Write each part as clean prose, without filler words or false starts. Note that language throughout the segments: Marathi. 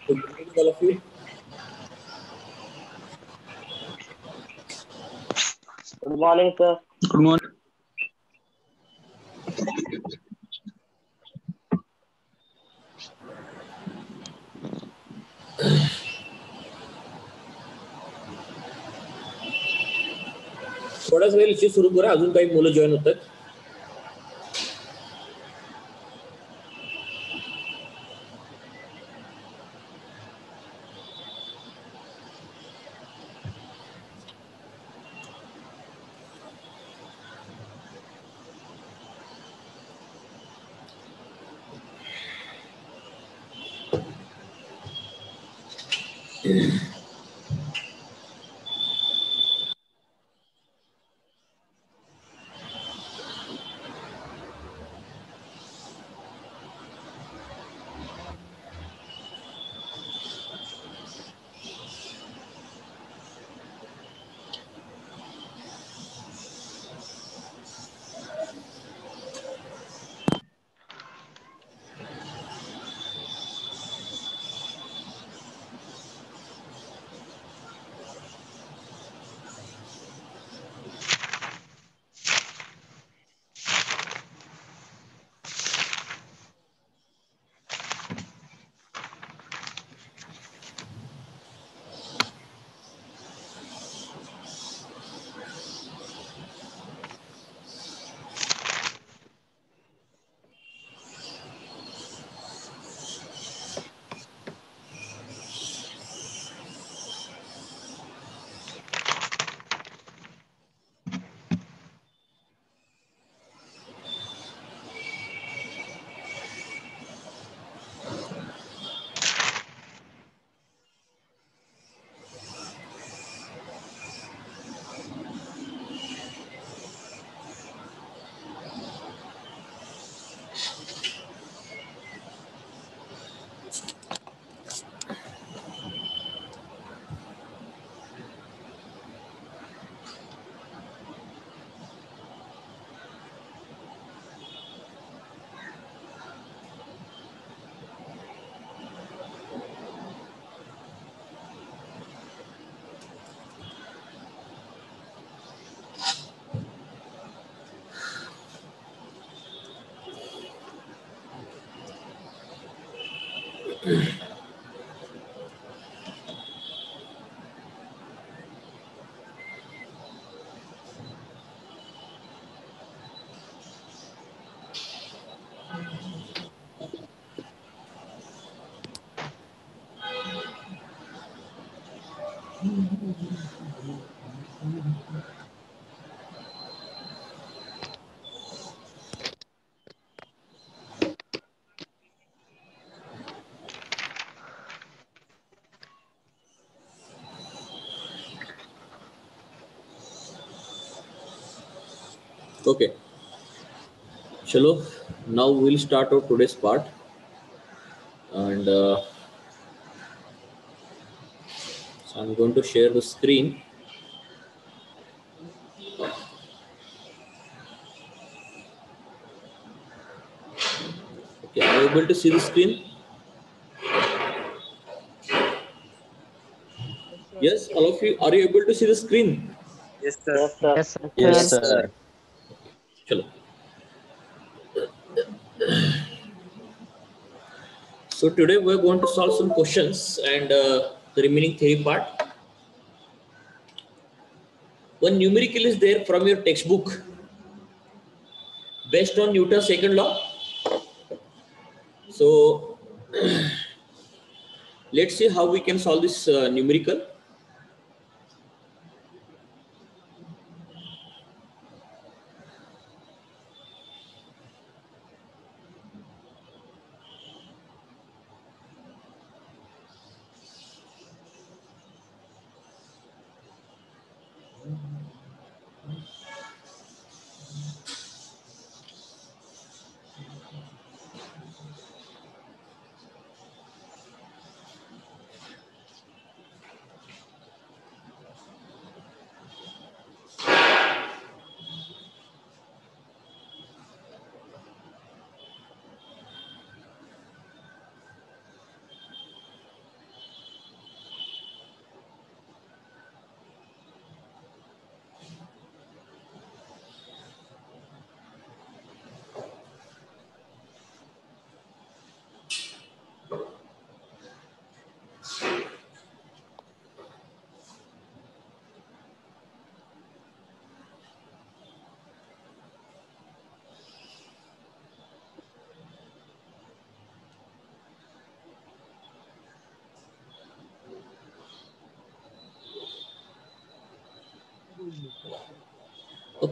Good morning, all of you. Good morning, sir. Good morning. थोडाच वेळ इथे सुरू करा, अजून काही मुलं जॉईन होतात. Okay, chalo. Now we'll start our today's part, and so I'm going to share the screen. Okay, are you able to see the screen? Yes, all of you, are you able to see the screen? Yes, sir. Yes, sir. Yes, sir. Yes, sir. Chalo. So today we're going to solve some questions and the remaining theory part. One numerical is there from your textbook based on Newton's second law. So let's see how we can solve this numerical.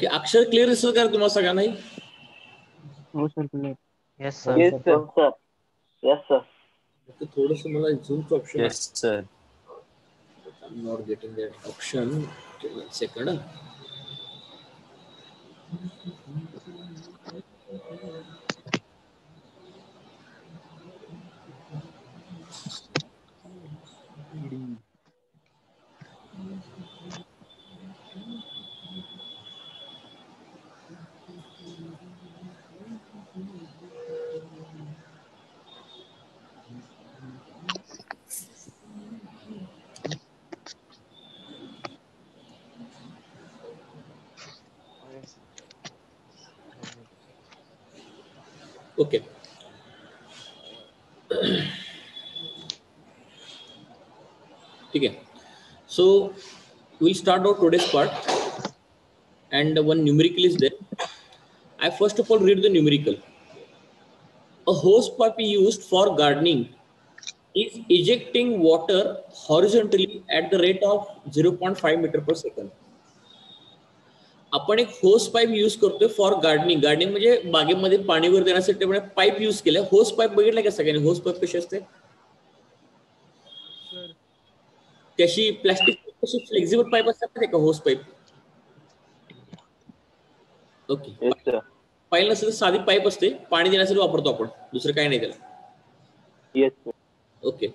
Okay, अक्षर क्लिअर दिसत का तुम्हाला सगळ्यांनाही? हो sir clear. Yes sir. Yes, sir. Yes, sir. थोडस मला झूमचं option yes sir. I'm not getting that option. Okay, 1 second. Okay. ठीक आहे. So we'll start our today's part, and one numerical is there. I first of all read the numerical. A hose pipe used for gardening is ejecting water horizontally at the rate of 0.5 meter per second. आपण एक होस पाईप यूज करतोय फॉर गार्डनिंग. गार्डनिंग म्हणजे बागेमध्ये पाणी वर देण्यासाठी आपण पाईप यूज केलं. होस पाईप बघितलं का सगळ्यांनी? होस पाईप कशी असते? त्याशी प्लास्टिक कशी फ्लेक्झिबल पाईप असतात का होस पाईप? ओके. Yes, sir. पाहिलं नसेल तर साधी पाईप असते, पाणी देण्यासाठी वापरतो आपण, दुसरं काही नाही त्याला. Yes, sir. ओके.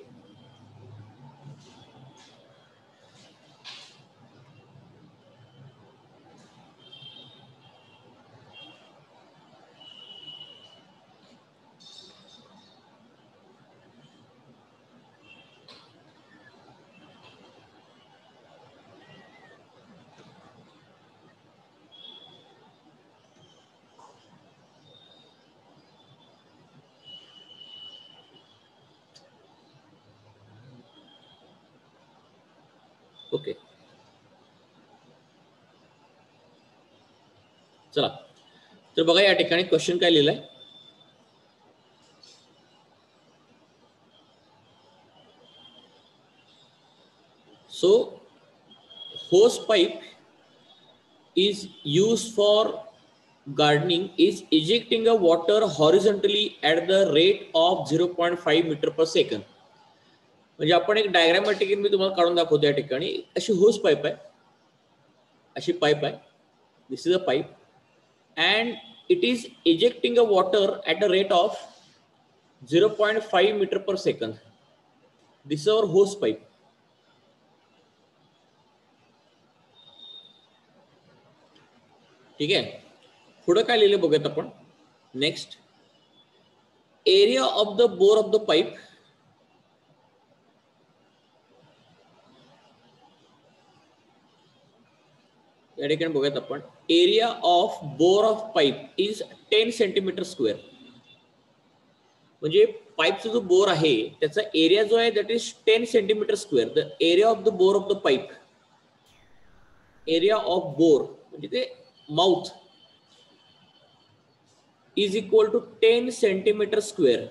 ओके, चला तर बघा या ठिकाणी क्वेश्चन काय लिहिलंय. So hose pipe is used for gardening is ejecting a water horizontally at the rate of 0.5 meter per second. म्हणजे आपण एक डायग्रामॅटिक मी तुम्हाला काढून दाखवतो. या ठिकाणी अशी होस पाईप आहे, अशी पाईप आहे. This is a pipe and it is ejecting a water at a rate of 0.5 meter per second. This is our hose pipe. ठीक आहे. पुढे काय लिहिलं बघूयात आपण. Next, area of the bore of the pipe या ठिकाणी बघूयात आपण. Area of bore of pipe is 10 centimetre square. म्हणजे पाईपचा जो बोर आहे त्याचा एरिया जो आहे that is 10 centimetre square. The area of the bore of the pipe, area of bore म्हणजे ते mouth is equal to 10 centimetre square.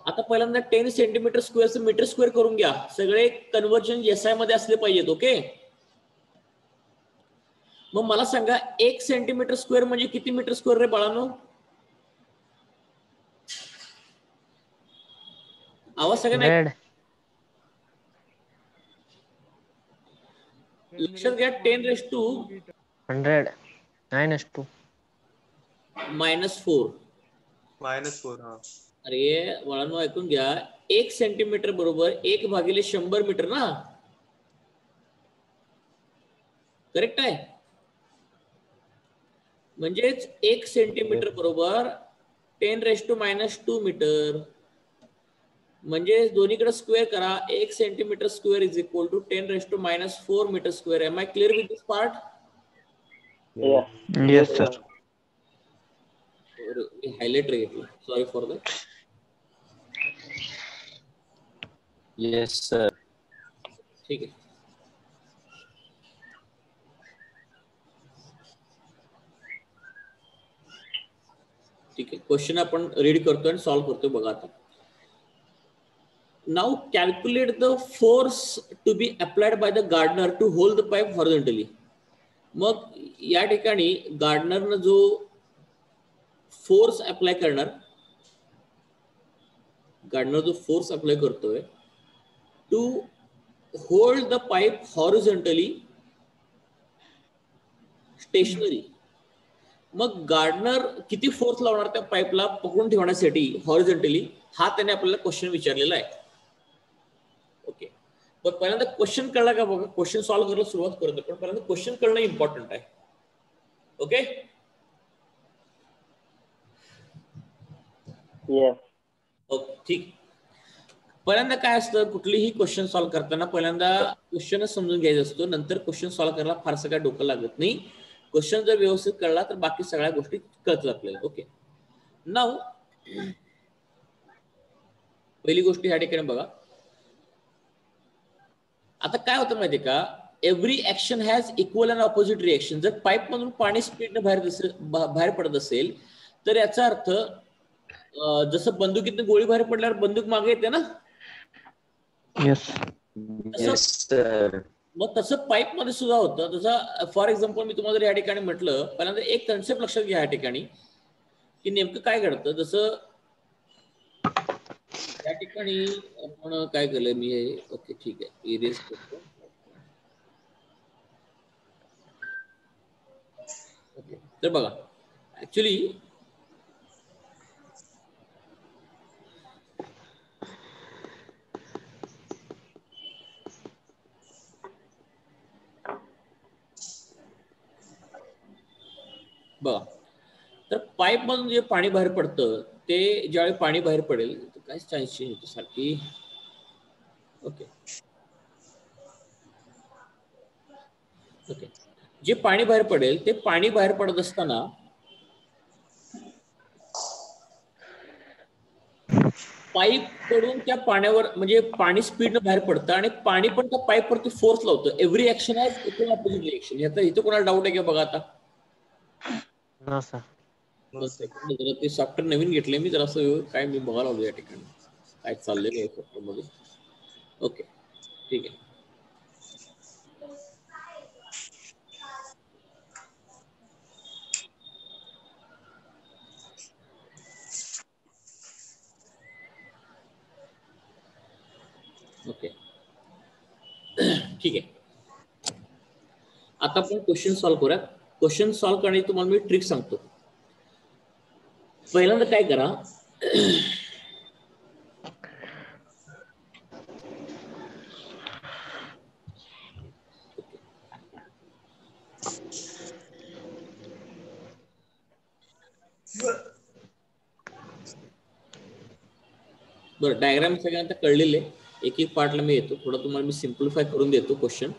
आता पहिल्यांदा 10 सेंटीमीटर स्क्वेअरचं मीटर स्क्वेअर करून घ्या. सगळे कन्व्हर्जन एसआय मध्ये असले पाहिजेत. ओके, मग मला सांगा 1 सेंटीमीटर स्क्वेअर म्हणजे किती मीटर स्क्वेअर रे बाळांनो? आवाज सगळ्यांना लक्षात घ्या. 10⁻⁻⁴ -4 हा. अरे बाळांनो ऐकून घ्या. 1 सेंटीमीटर बरोबर 1/100 मीटर ना. करेक्ट आहे. म्हणजेच 1 सेंटीमीटर बरोबर 10⁻⁻² मीटर. म्हणजे दोन्हीकडे स्क्वेअर करा. 1 centimetre square is equal to 10⁻⁴ metre square. Am I clear with this part? Yes sir. Highlighter घेतलं, sorry for that. Yes sir. ठीक आहे. ठीक आहे, क्वेश्चन आपण रीड करतोय आणि सॉल्व्ह करतोय. बघा आता. Now calculate the force to be applied by the gardener to hold the pipe horizontally. मग या ठिकाणी गार्डनरनं जो फोर्स अप्लाय करणार, गार्डनर जो फोर्स अप्लाय करतोय to hold the pipe horizontally stationary. मग गार्डनर किती फोर्स लावणार त्या पाईपला पकडून ठेवण्यासाठी हॉरिझॉन्टली, हा त्याने आपल्याला क्वेश्चन विचारलेला आहे. ओके, पण पहिल्यांदा क्वेश्चन कळला का बघा. क्वेश्चन सॉल्व्ह करायला सुरुवात करतो, पण पहिल्यांदा क्वेश्चन कळणं इम्पॉर्टंट आहे. Okay, Yes. ओके ठीक. पहिल्यांदा काय असतं, कुठलीही क्वेश्चन सॉल्व्ह करताना पहिल्यांदा क्वेश्चनच समजून घ्यायचा असतो, नंतर क्वेश्चन सॉल्व्ह करायला फारसं काय डोकं लागत नाही. क्वेश्चन जर व्यवस्थित कळला तर बाकी सगळ्या गोष्टी कळतात आपल्याला. ओके, नाव पहिली गोष्ट ह्या ठिकाणी बघा. आता काय होतं माहितीये का, every action has equal and opposite reaction. जर पाईप मधून पाणी स्पीडने बाहेर पडत असेल तर याचा अर्थ जसं बंदुकीतून गोळी बाहेर पडल्यावर बंदूक मागे येते ना, Yes. Yes, sir. मग तसं पाईप मध्ये सुद्धा होतं. जसं फॉर एक्झाम्पल मी तुम्हाला जर या ठिकाणी म्हटलं, पहिल्यांदा एक कन्सेप्ट लक्षात घ्या या ठिकाणी की नेमकं काय घडतं. जसं या ठिकाणी आपण काय केलंय मी हे, ओके ठीक आहे, इरेज करतो. ओके, तर बघा ऍक्च्युली बघा, तर पाईप मधून जे पाणी बाहेर पडतं ते ज्यावेळी पाणी बाहेर पडेल, काय चान्स चेंज होतो सारखी. ओके ओके, जे पाणी बाहेर पडेल ते पाणी बाहेर पडत असताना पाईप कडून त्या पाण्यावर म्हणजे पाणी स्पीडनं बाहेर पडतं आणि पाणी पण त्या पाईप वरती फोर्स लावतं. Every action has equal opposite reaction. याचा इथं कोणाला डाऊट आहे का बघा. आता No, sir. जरा ते सॉफ्टवेअर नवीन घेतले मी, जरा असं काय मी बघायला लागलो या ठिकाणी काय चाललेलं आहे सॉफ्टवेअर मध्ये. ओके ठीक आहे. ओके ठीक आहे, आता आपण क्वेश्चन सॉल्व्ह करूया. क्वेश्चन सॉल्व्ह करण्याची तुम्हाला मी ट्रिक सांगतो. पहिल्यांदा काय करा, बरं डायग्राम सगळ्यांना कळलेले, एक एक पार्टला मी येतो, थोडं तुम्हाला मी सिम्प्लिफाय करून देतो क्वेश्चन.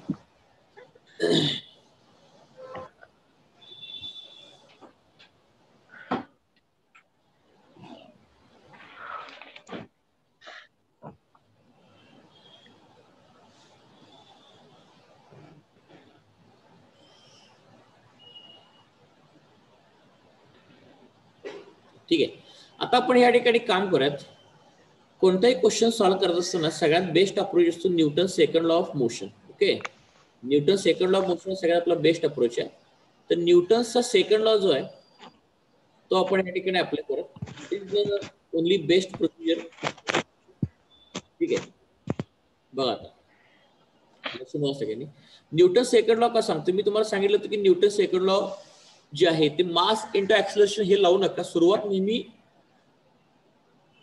ठीक आहे, आता आपण या ठिकाणी काम करत, कोणताही क्वेश्चन सॉल्व्ह करत असताना सगळ्यात बेस्ट अप्रोच असतो Newton second law of motion. Okay, Newton second law of motion सगळ्यात आपला बेस्ट अप्रोच आहे. तर न्यूटनचा सेकंड लॉ जो आहे तो आपण या ठिकाणी अप्लाय करत. It is the only best procedure. ठीक आहे, बघा आता सगळ्यांनी न्यूटन सेकंड लॉ का सांगतो मी तुम्हाला सांगितलं होतं की न्यूटन सेकंड लॉ जे आहे ते मास इंटू ऍक्सलरेशन हे लावू नका. सुरुवात नेहमी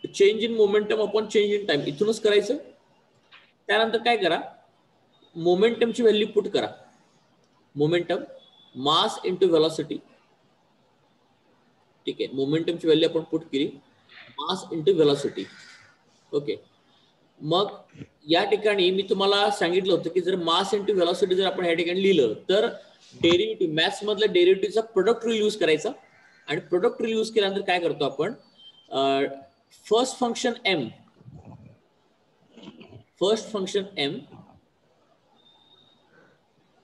change in momentum upon change in time इथूनच करायचं. त्यानंतर काय करा, मोमेंटमची व्हॅल्यू पुट करा. Momentum mass into velocity. ठीक आहे, मोमेंटमची व्हॅल्यू आपण पुट केली, मास इंटू व्हेलॉसिटी. ओके, मग या ठिकाणी मी तुम्हाला सांगितलं होतं की जर मास इंटू व्हेलॉसिटी जर आपण या ठिकाणी लिहिलं तर डेरिव्हेटिव्ह मॅथ्स मधल्या डेरिव्हेटिव्हचा प्रोडक्ट रूल यूज करायचा. आणि प्रोडक्ट रूल यूज केल्यानंतर काय करतो आपण, first function M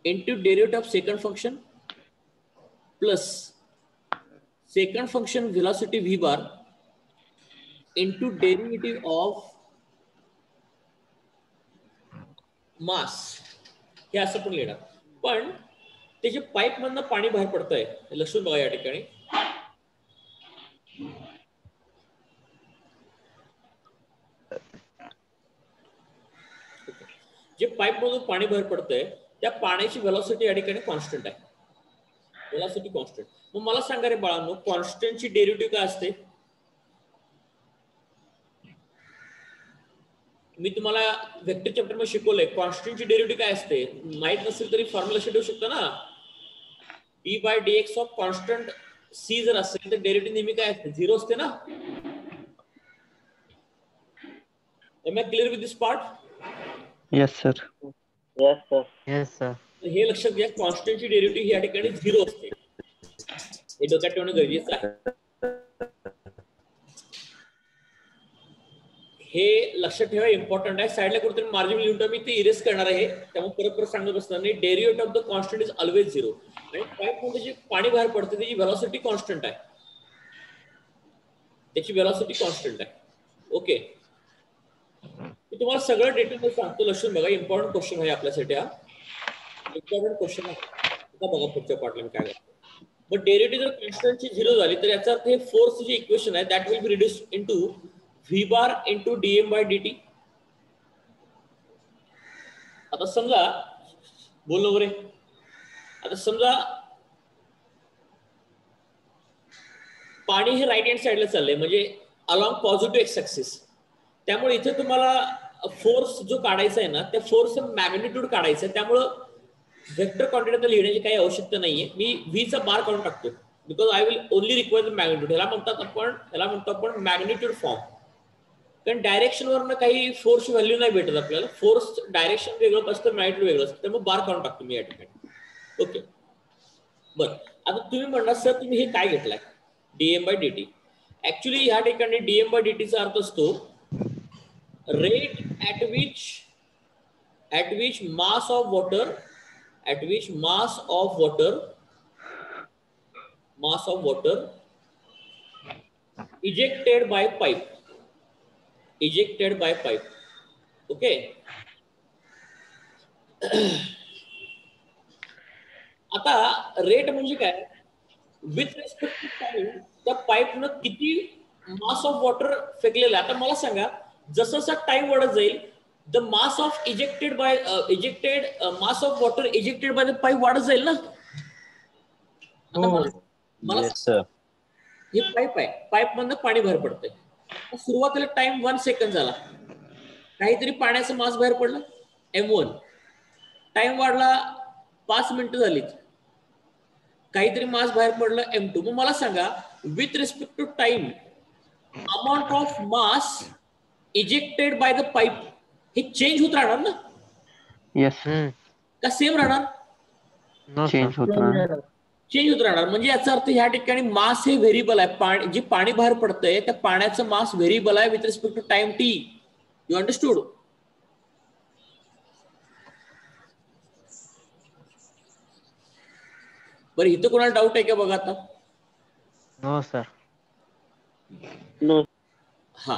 into derivative of second function plus second function velocity v bar into derivative of mass, हे असं पण लिहिणार. पण त्याचे पाईप मधनं पाणी बाहेर पडतंय, लक्ष बघा या ठिकाणी. जे पाईप मधून पाणी बाहेर पडतंय त्या पाण्याची व्हेलॉसिटी या ठिकाणी कॉन्स्टंट आहे. Velocity constant. मग मला सांगा रे बाळांनो, कॉन्स्टंटची डेरिव्हेटिव्ह काय असते? मी तुम्हाला व्हेक्टर चॅप्टर मध्ये शिकवलंय. कॉन्स्टंटची डेरिव्हेटिव्ह काय असते माहित नसेल तरी फॉर्म्युला शिकवू शकतो ना. d/dx ऑफ कॉन्स्टंट c जर असेल तर डेरिव्हेटिव्ह नेहमी काय असते? 0 असते ना. Am I clear with this part? Yes, sir. Yes, sir. Yes, sir. हे लक्षात घ्या, कॉन्स्टंटची डेरिव्हेटिव्ह या ठिकाणी 0 असते. हे डोक्यात ठेवणं गरजेचं आहे. हे लक्षात ठेवा, इम्पॉर्टंट आहे. साईडला कुठेतरी मार्जिन लिहून ठेवा, मी ते इरेज करणार आहे. त्यामुळे परत सांगत असताना नाही, derivative of the constant is always 0. आणि पाईप मध्ये जे पाणी बाहेर पडते त्याची व्हेलॉसिटी कॉन्स्टंट आहे. त्याची व्हेलॉसिटी कॉन्स्टंट आहे. ओके, मी तुम्हाला सगळं डिटेल सांगतो. लक्षून बघा, इम्पॉर्टंट क्वेश्चन आहे आपल्यासाठी. हा इम्पॉर्टंट क्वेश्चन आहे. आता बघा पुढच्या पार्टला काय करतो. मग डेरिव्हेटिव्ह जर कॉन्स्टंटची 0 झाली तर याचा अर्थ हे फोर्स जे इक्वेशन आहे that will be reduced into v bar into dm/dt. आता समजा बोललो बरे, आता समजा पाणी हे राईट हँड साईडला चाललंय, म्हणजे अलॉंग पॉझिटिव्ह एक्स ऍक्सिस. त्यामुळे इथे तुम्हाला फोर्स जो काढायचा आहे ना, त्या फोर्स मॅग्निट्यूड काढायचं आहे. त्यामुळं व्हेक्टर क्वांटिटी लिहिण्याची काही आवश्यकता नाहीये. मी v चा बार काढून टाकतो, because I will only require the magnitude. ह्याला म्हणतो आपण मॅग्निट्यूड फॉर्म. कारण डायरेक्शन वरनं काही फोर्स व्हॅल्यू नाही भेटत आपल्याला. फोर्स डायरेक्शन वेगळं असतं, मॅग्निट्यूड वेगळं असतं. त्यामुळे बार काढून टाकतो मी या ठिकाणी. ओके, बरं. आता तुम्ही म्हणणार सर तुम्ही हे काय घेतलाय dm/dt. ऍक्च्युली या ठिकाणी dm/dt चा अर्थ असतो rate at which mass of water ejected by pipe. Okay. आता रेट म्हणजे काय? विथ रिस्पेक्ट टू टाइम त्या पाईपनं किती मास ऑफ वॉटर फेकलेलं आहे. आता मला सांगा, जसं जसं टाइम वाढत जाईल the mass of mass of water ejected by the pipe वाढत जाईल ना. आता मला हे पाईप आहे, पाईप मधनं पाणी बाहेर पडतंय. सुरुवातीला टाइम 1 सेकंद झाला, काहीतरी पाण्याचं मास बाहेर पडलं m1. टाइम वाढला 5 मिनिटं झालीत, काहीतरी मास बाहेर पडलं m2. मग मला सांगा, with respect to time amount of mass ejected by the pipe हे चेंज होत राहणार ना. Yes. का सेम राहणार? Change होत राहणार. चेंज होत राहणार. म्हणजे याचा अर्थ ह्या ठिकाणी मास हे व्हेरिएबल आहे. जे पाणी बाहेर पडतंय त्या पाण्याचं मास व्हेरिएबल आहे with respect to time t. You understood? बरं, इथं कोणाला डाऊट आहे का बघा आता? No, sir. No. हा,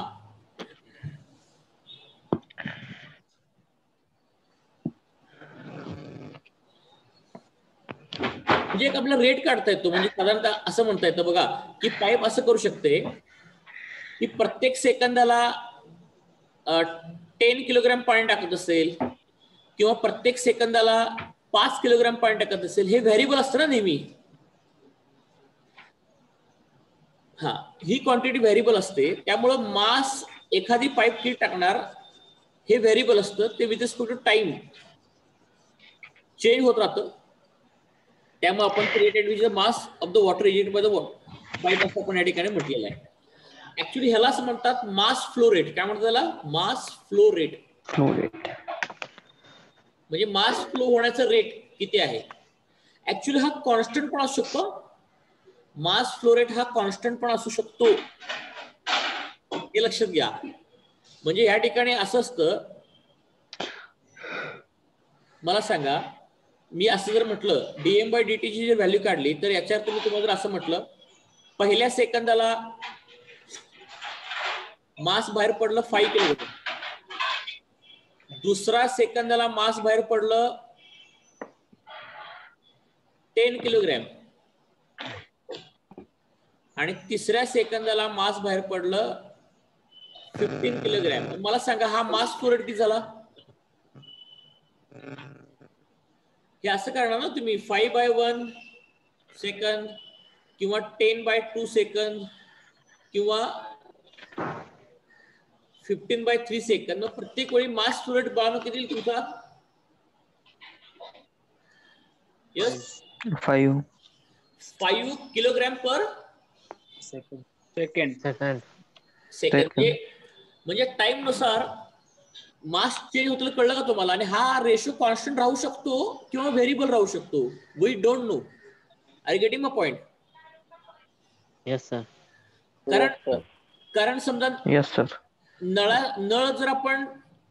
म्हणजे एक आपला रेट काढता येतो. म्हणजे साधारणतः असं म्हणता येतं बघा की पाईप असं करू शकते की प्रत्येक सेकंदाला 10 किलोग्राम पाणी टाकत असेल किंवा प्रत्येक सेकंदाला 5 किलोग्राम पाणी टाकत असेल. हे व्हेरिएबल असतं ना नेहमी. हा, ही क्वांटिटी व्हेरिएबल असते. त्यामुळं मास एखादी पाईप किती टाकणार हे व्हेरिएबल असतं. ते with respect to time change होत राहतं. त्यामुळे आपण created with the mass of the water ejected by the pipe असं आपण या ठिकाणी म्हटलेलं आहे. ऍक्च्युली ह्याला असं म्हणतात मास फ्लो रेट. काय म्हणतात त्याला? Mass flow rate. म्हणजे मास फ्लो होण्याचा रेट किती आहे. ऍक्च्युली हा कॉन्स्टंट पण असू शकतो. मास फ्लो रेट हा कॉन्स्टंट पण असू शकतो, हे लक्षात घ्या. म्हणजे या ठिकाणी असं असतं, मला सांगा मी असं जर म्हटलं dm/dt ची जर व्हॅल्यू काढली तर याच्या अर्थ मी तुम्हाला जर असं म्हटलं पहिल्या सेकंदाला मास बाहेर पडलं 5 किलोग्राम, दुसरा सेकंदाला मास बाहेर पडलं 10 किलोग्रॅम आणि तिसऱ्या सेकंदाला मास बाहेर पडलं 15 किलोग्रॅम. मला सांगा हा मास फ्लो रेट किती झाला? हे असं करणार ना तुम्ही 5/1 सेकंद किंवा 10/2 सेकंद किंवा 15/3 सेकंद. मग प्रत्येक वेळी मास फ्लो रेट बाळांनो किती येईल तुमचा? यस 5 किलोग्रॅम पर सेकंड. सेकंद. म्हणजे टाइम नुसार मास चेंज होतं कळलं का तुम्हाला? आणि हा रेशो कॉन्स्टंट राहू शकतो किंवा व्हेरिएबल राहू शकतो. We don't know. Are you getting my point? Yes sir. कारण समजा नळ जर आपण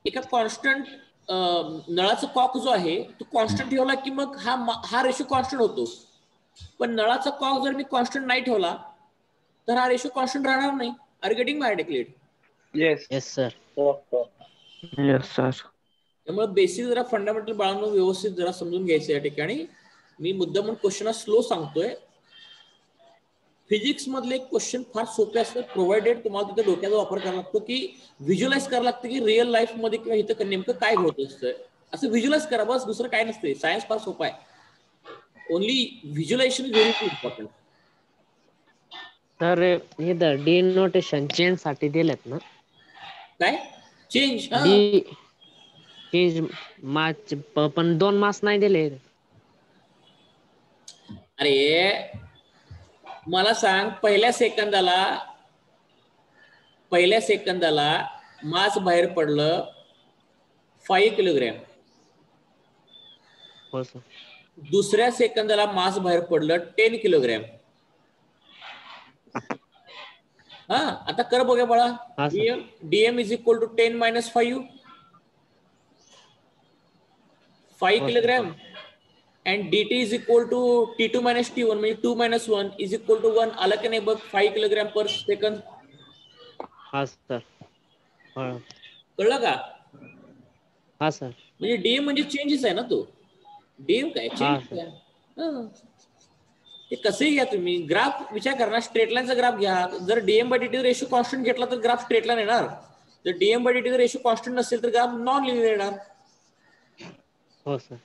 एका कॉन्स्टंट नळाचा कॉक जो आहे तो कॉन्स्टंट ठेवला की मग हा रेशो कॉन्स्टंट होतो. पण नळाचा कॉक जर मी कॉन्स्टंट नाही ठेवला तर हा रेशो कॉन्स्टंट राहणार नाही. Are you getting my idea? Yes. Yes sir. त्यामुळे बेसिक जरा फंडामेंटल बाळांनो व्यवस्थित जरा समजून घ्यायचं या ठिकाणी. मी मुद्दा म्हणून क्वेश्चन स्लो सांगतोय. फिजिक्स मधले क्वेश्चन फार सोपे असतात प्रोव्हाइडेड तुम्हाला तिथे डोक्याचा वापर करावा लागतो की व्हिज्युअलाइज करावं लागतं की रिअल लाईफ मध्ये किंवा इथं नेमकं काय होत असतं. असं व्हिज्युअलाइज करा बस, दुसरं काय नसते. सायन्स फार सोपा आहे. Only visualisation is very important. Sir इथं डिनोटेशन चेंज साठी दिलेत ना? काय चेंज? चेंज मास पण 2 मास नाही दिले. अरे मला सांग, पहिल्या सेकंदाला मास बाहेर पडलं 5 किलोग्रॅम. हो सर. दुसऱ्या सेकंदाला मास बाहेर पडलं 10 किलोग्रॅम. हा आता कर बघा बाळा. हा sir. DM is equal to 10 - 5 हो sir. Kilogram and dt is equal to t2 - t1 म्हणजे 2 - 1 is equal to 1. आलं की नाही बघ 5 किलोग्रॅम पर सेकंद. हा सर. कळलं का? हा सर. म्हणजे डीएम म्हणजे चेंजेस आहे ना तो. डीएम काय हा चेंज सर. आहे. ते कसंही घ्या तुम्ही. ग्राफ विचार करा, स्ट्रेट लाईनचा ग्राफ घ्या. जर DM by DT ratio constant घेतला तर ग्राफ स्ट्रेट लाईन येणार. जर DM by DT ratio constant नसेल तर ग्राफ नॉन लिनियर येणार. हो सर.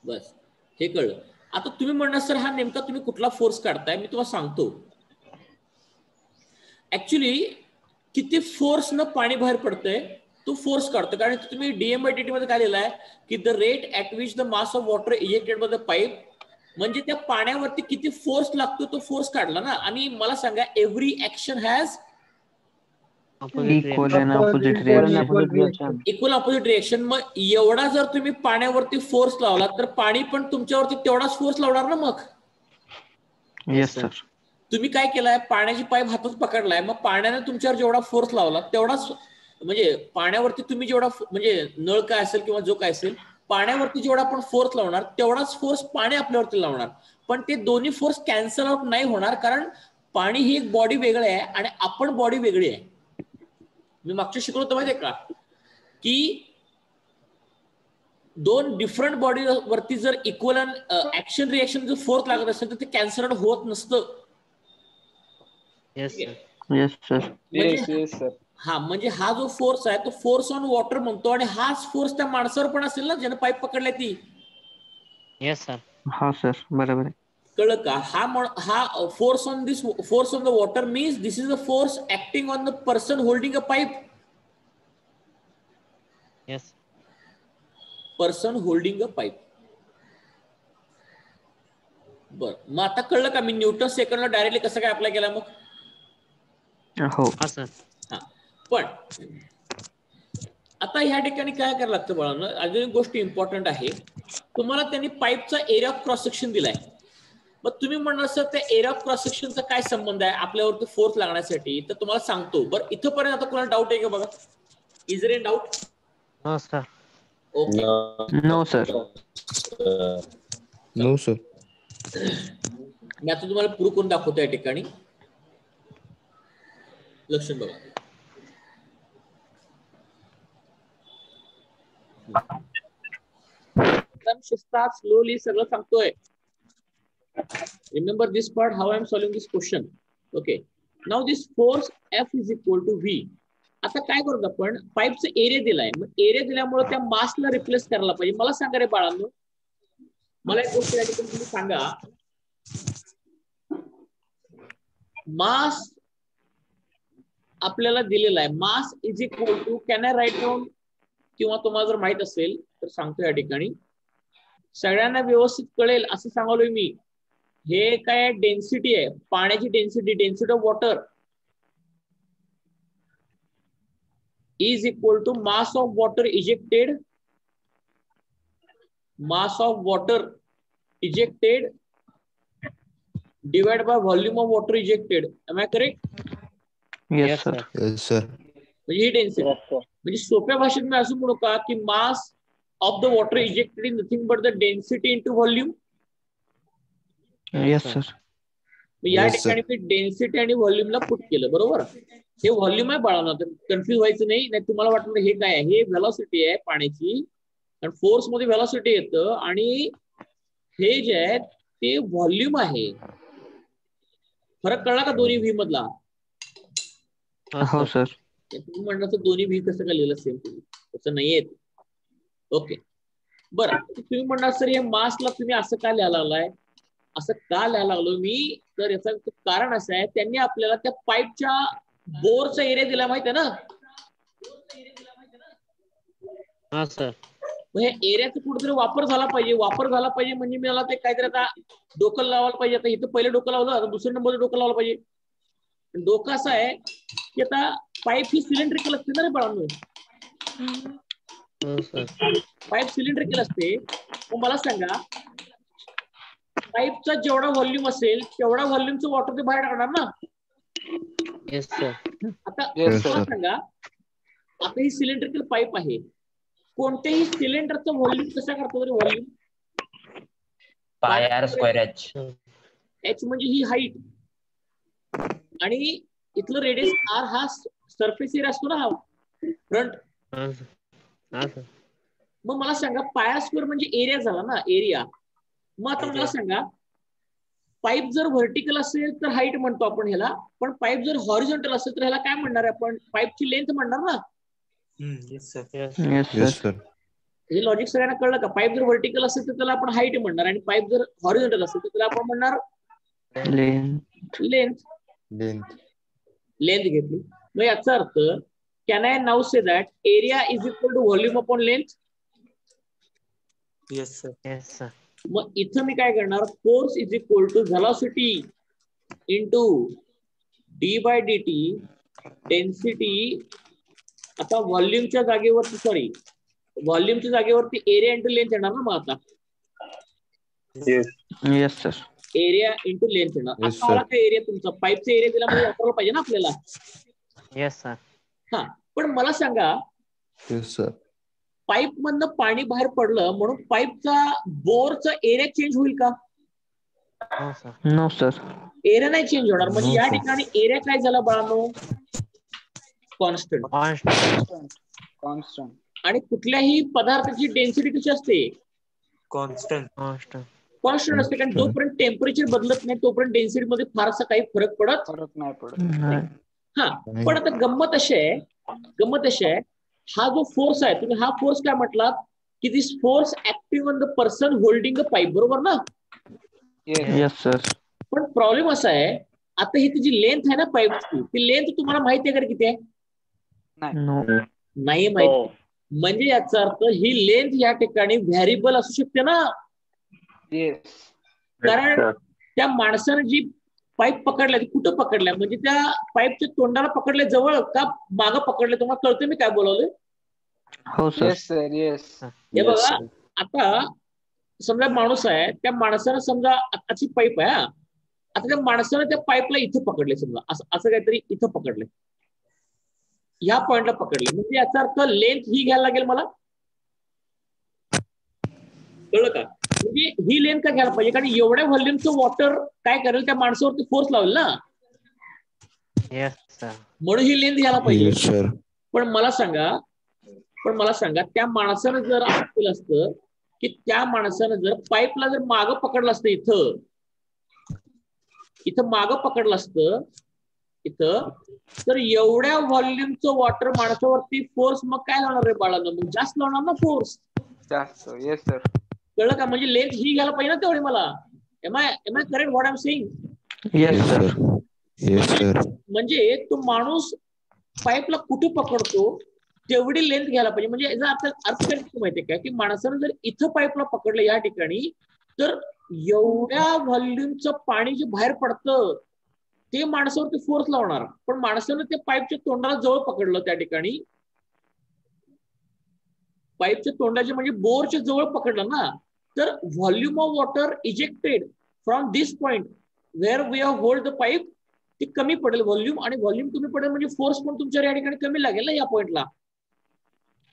बस हे कळलं. आता तुम्ही म्हणणार सर हा नेमका तुम्ही कुठला फोर्स काढताय? मी तुम्हाला सांगतो. ऍक्च्युली किती फोर्स न पाणी बाहेर पडतंय तो फोर्स काढतो. कारण तुम्ही डीएम बाय डीटी मध्ये काय लिहिलंय की the rate at which the mass of water ejected by the pipe. म्हणजे त्या पाण्यावरती किती फोर्स लागतो तो फोर्स काढला ना. आणि मला सांगा every action has equal opposite reaction. मग एवढा जर तुम्ही पाण्यावरती फोर्स लावला तर पाणी पण तुमच्यावरती तेवढाच फोर्स लावणार ना. मग येस सर. तुम्ही काय केलाय, पाण्याची पाईप हातात पकडलाय, मग पाण्याने तुमच्यावर जेवढा फोर्स लावला तेवढाच, म्हणजे पाण्यावरती तुम्ही जेवढा म्हणजे नळ काय असेल किंवा जो काय असेल पाण्यावरती जेवढा आपण फोर्स लावणार तेवढाच फोर्स पाणी आपल्यावरती लावणार. पण ते दोन्ही फोर्स कॅन्सल आउट नाही होणार, कारण पाणी ही एक बॉडी वेगळी आहे आणि आपण बॉडी वेगळी आहे. मी मागच्या शिकलो होतं माहितीये का की दोन डिफरंट बॉडी वरती जर इक्वल ऍक्शन रिएक्शन जर फोर्स लागत असेल तर ते कॅन्सल आउट होत नसतं. Yes sir. हा म्हणजे हा जो फोर्स आहे तो फोर्स ऑन वॉटर म्हणतो आणि हाच फोर्स त्या माणसावर पण असेल ना ज्याने पाईप पकडलाय ती. Yes sir. हा सर बरोबर आहे. कळलं का? हा force on the water means this is the force acting on the person holding a pipe. Yes. Person holding a pipe. बर मग आता कळलं का मी न्यूटन सेकंडला डायरेक्टली कसं काय अप्लाय केला मग? हो. हा सर. हा पण आता ह्या ठिकाणी काय करायला लागतं बाळांनो, अजून एक गोष्ट इम्पॉर्टंट आहे. तुम्हाला त्यांनी पाईपचा एरिया ऑफ क्रॉस सेक्शन दिलाय. मग तुम्ही म्हणणार सर त्या एरिया ऑफ क्रॉस सेक्शनचा काय संबंध आहे आपल्यावरती फोर्स लागण्यासाठी? तर तुम्हाला सांगतो. बरं इथंपर्यंत आता कोणाला डाऊट आहे का बघा? Is there any doubt? No sir. Okay. No sir. No sir. मी आता तुम्हाला प्रूव्ह करून दाखवतो या ठिकाणी. लक्ष बघा. एकदम शिस्तात स्लोली सगळं सांगतोय. Remember this part, how I am solving this question. Okay, now this force F is equal to V. आता काय करतो आपण, पाईपचा एरिया दिलाय, मग एरिया दिल्यामुळे त्या मासला रिप्लेस करायला पाहिजे. मला सांगा रे बाळांनो, मला एक गोष्ट या ठिकाणी तुम्ही सांगा, मास आपल्याला दिलेला आहे, mass is equal to, can I write down, किंवा तुम्हाला जर माहित असेल तर सांगतो या ठिकाणी, सगळ्यांना व्यवस्थित कळेल असं सांगालोय मी. हे काय डेन्सिटी आहे, पाण्याची density, density of water is equal to mass of water ejected, mass of water ejected divide by volume of water ejected. Am I correct? Yes, sir. Yes, sir. म्हणजे ही डेन्सिटी, Yes, sir. म्हणजे सोप्या भाषेत मी असं म्हणू का की मास of the water ejected is nothing but the density into volume. Yes, sir. या Yes, sir. ठिकाणी मी डेन्सिटी आणि व्हॉल्यूमला पुट केलं, बरोबर. हे व्हॉल्यूम आहे बाळांनो, कन्फ्युज व्हायचं नाही. नाही तुम्हाला वाटलं हे काय आहे, हे व्हेलॉसिटी आहे पाण्याची, कारण फोर्स मध्ये व्हेलॉसिटी येतं आणि हे जे आहे ते व्हॉल्यूम आहे. फरक कळला का दोन्ही व्ही मधला? हो सर. तुम्ही म्हणलं तर दोन्ही व्ही कसं काय लिहिलं सेम, तसं नाही येत. ओके, बरं, तुम्ही म्हणणार सर हे मासला तुम्ही असं का लिहायला लागलाय? असं का लिहायला लागलो मी, तर याचं कारण असं आहे, त्यांनी आपल्याला त्या पाईपच्या बोरचा एरिया दिला माहिती आहे ना. हा सर. मग ह्या एरियाचा कुठेतरी वापर झाला पाहिजे. वापर झाला पाहिजे म्हणजे मला ते काहीतरी आता डोकं लावायला पाहिजे. आता इथं पहिलं डोकं लावलं, आता दुसऱ्या नंबर डोकं लावलं पाहिजे. डोकं असं आहे की आता पाईप ही सिलेंड्रिकल असते ना रे बाळांनो. पाईप सिलेंड्रिकल असते. मग मला सांगा, पाईपचा जेवढा व्हॉल्यूम असेल तेवढा व्हॉल्यूमचं वॉटर ते बाहेर टाकणार ना. Yes sir. आता Yes, मला sir. सांगा, आता ही सिलेंड्रिकल पाईप आहे, कोणत्याही सिलेंडरचं व्हॉल्यूम कसा करतो तरी व्हॉल्यूम पाय आर स्क्वेअर एच. एच म्हणजे ही हाईट आणि इथलं रेडियस आर हा सरफेस एरिया असतो ना, हा फ्रंट. मग मला सांगा पाय स्क्वेअर म्हणजे एरिया झाला ना, एरिया. मग आता मला सांगा, पाईप जर व्हर्टिकल असेल तर हाईट म्हणतो आपण ह्याला, पण पाईप जर हॉरिझॉन्टल असेल तर ह्याला काय म्हणणार आहे आपण? पाईपची लेंथ म्हणणार ना. Yes, sir. Yes, sir. हे लॉजिक सगळ्यांना कळलं का? पाईप जर व्हर्टिकल असेल तर त्याला आपण हाईट म्हणणार, आणि पाईप जर हॉरिझॉन्टल असेल तर त्याला आपण म्हणणार Length. लेंथ. Length. लेंथ घेतली. मग याचा अर्थ, can I now say that area is equal to volume upon length? Yes, sir. Yes sir. मग इथं मी काय करणार, force is equal to velocity into D by D T density. आता व्हॉल्यूमच्या जागेवरती, सॉरी, व्हॉल्यूमच्या जागेवरती एरिया इंटू लेंथ येणार ना. मग आता Yes, sir. Area into length येणार. Yes, आता आला sir. का एरिया तुमचा, पाईपचा एरिया दिला म्हणजे वापरला पाहिजे ना आपल्याला. Yes sir. हा, पण मला सांगा, Yes, sir. पाईप मधनं पाणी बाहेर पडलं म्हणून पाईपचा बोरचा एरिया चेंज होईल का? हो सर. No, sir. एरिया नाही चेंज होणार. म्हणजे No, या sir. ठिकाणी एरिया काय झाला बाळांनो? कॉन्स्टंट. Constant. आणि कुठल्याही पदार्थाची डेन्सिटी कशी असते? Constant. कॉन्स्टंट असते. कारण जोपर्यंत टेम्परेचर बदलत नाही तोपर्यंत डेन्सिटी मध्ये फारसा काही फरक पडत. फरक नाही पडत. नाही. हा, पण आता गंमत अशी आहे, हा जो फोर्स आहे, तुम्ही हा फोर्स काय म्हटलात की this force active on the person holding a pipe, बरोबर ना? Yes, sir. पण प्रॉब्लेम असा आहे, आता ही जी लेंथ आहे ना पाईपची, ती लेंथ तुम्हाला माहिती आहे का किती आहे? No. नाही माहिती. म्हणजे याचा अर्थ ही लेंथ या ठिकाणी व्हॅरिएबल असू शकते ना. कारण त्या माणसानं जी पाईप पकडल्या ती कुठं पकडल्या, म्हणजे त्या पाईपच्या तोंडाला पकडल्या जवळ का मागं पकडले? तुम्हाला कळतं मी काय बोलावलं? हो सर. हे बघा, आता समजा माणूस आहे, त्या माणसानं समजा आताची पाईप आहे, आता त्या माणसानं त्या पाईपला इथं पकडले, समजा असं काहीतरी इथं पकडले, ह्या पॉइंटला पकडले, म्हणजे याचा अर्थ लेंथ ही घ्यायला लागेल मला. कळलं का? म्हणजे ही लेंथ का घ्यायला पाहिजे? कारण एवढ्या व्हॉल्यूमचं वॉटर काय करेल, त्या माणसावरती फोर्स लावेल ना. म्हणून ही लेंथ घ्यायला पाहिजे. Yes, sir. पण मला सांगा, त्या माणसानं जर असं केलं असतं की त्या माणसानं जर पाईपला जर मागं पकडलं असतं, इथं मागं पकडलं असतं इथं, तर एवढ्या व्हॉल्यूमचं वॉटर माणसावरती फोर्स मग काय लावणार रे बाळांनो, मग जास्त लावणार ना फोर्स. जास्त. Yes sir. कळलं का? म्हणजे लेंथ ही घ्यायला पाहिजे ना तेवढी मला. Am I correct what I am saying? Yes, Yes, sir. sir. Yes, sir. म्हणजे तो माणूस पाईपला कुठे पकडतो तेवढी लेंथ घ्यायला पाहिजे. म्हणजे याचा अर्थ काय माहितीये का, की माणसानं जर इथं पाईपला पकडलं या ठिकाणी, तर एवढ्या व्हॉल्यूमचं पाणी जे बाहेर पडतं ते माणसावरती फोर्स लावणार. पण माणसानं ते पाईपच्या तोंडाला जवळ पकडलं त्या ठिकाणी, पाईपच्या तोंडाचे म्हणजे बोरच्या जवळ पकडलं ना, तर volume of water ejected from this point where we have hold the pipe ते कमी पडेल व्हॉल्यूम, आणि व्हॉल्यूम कमी पडेल म्हणजे फोर्स पण तुमच्या या ठिकाणी कमी लागेल ना या पॉइंटला.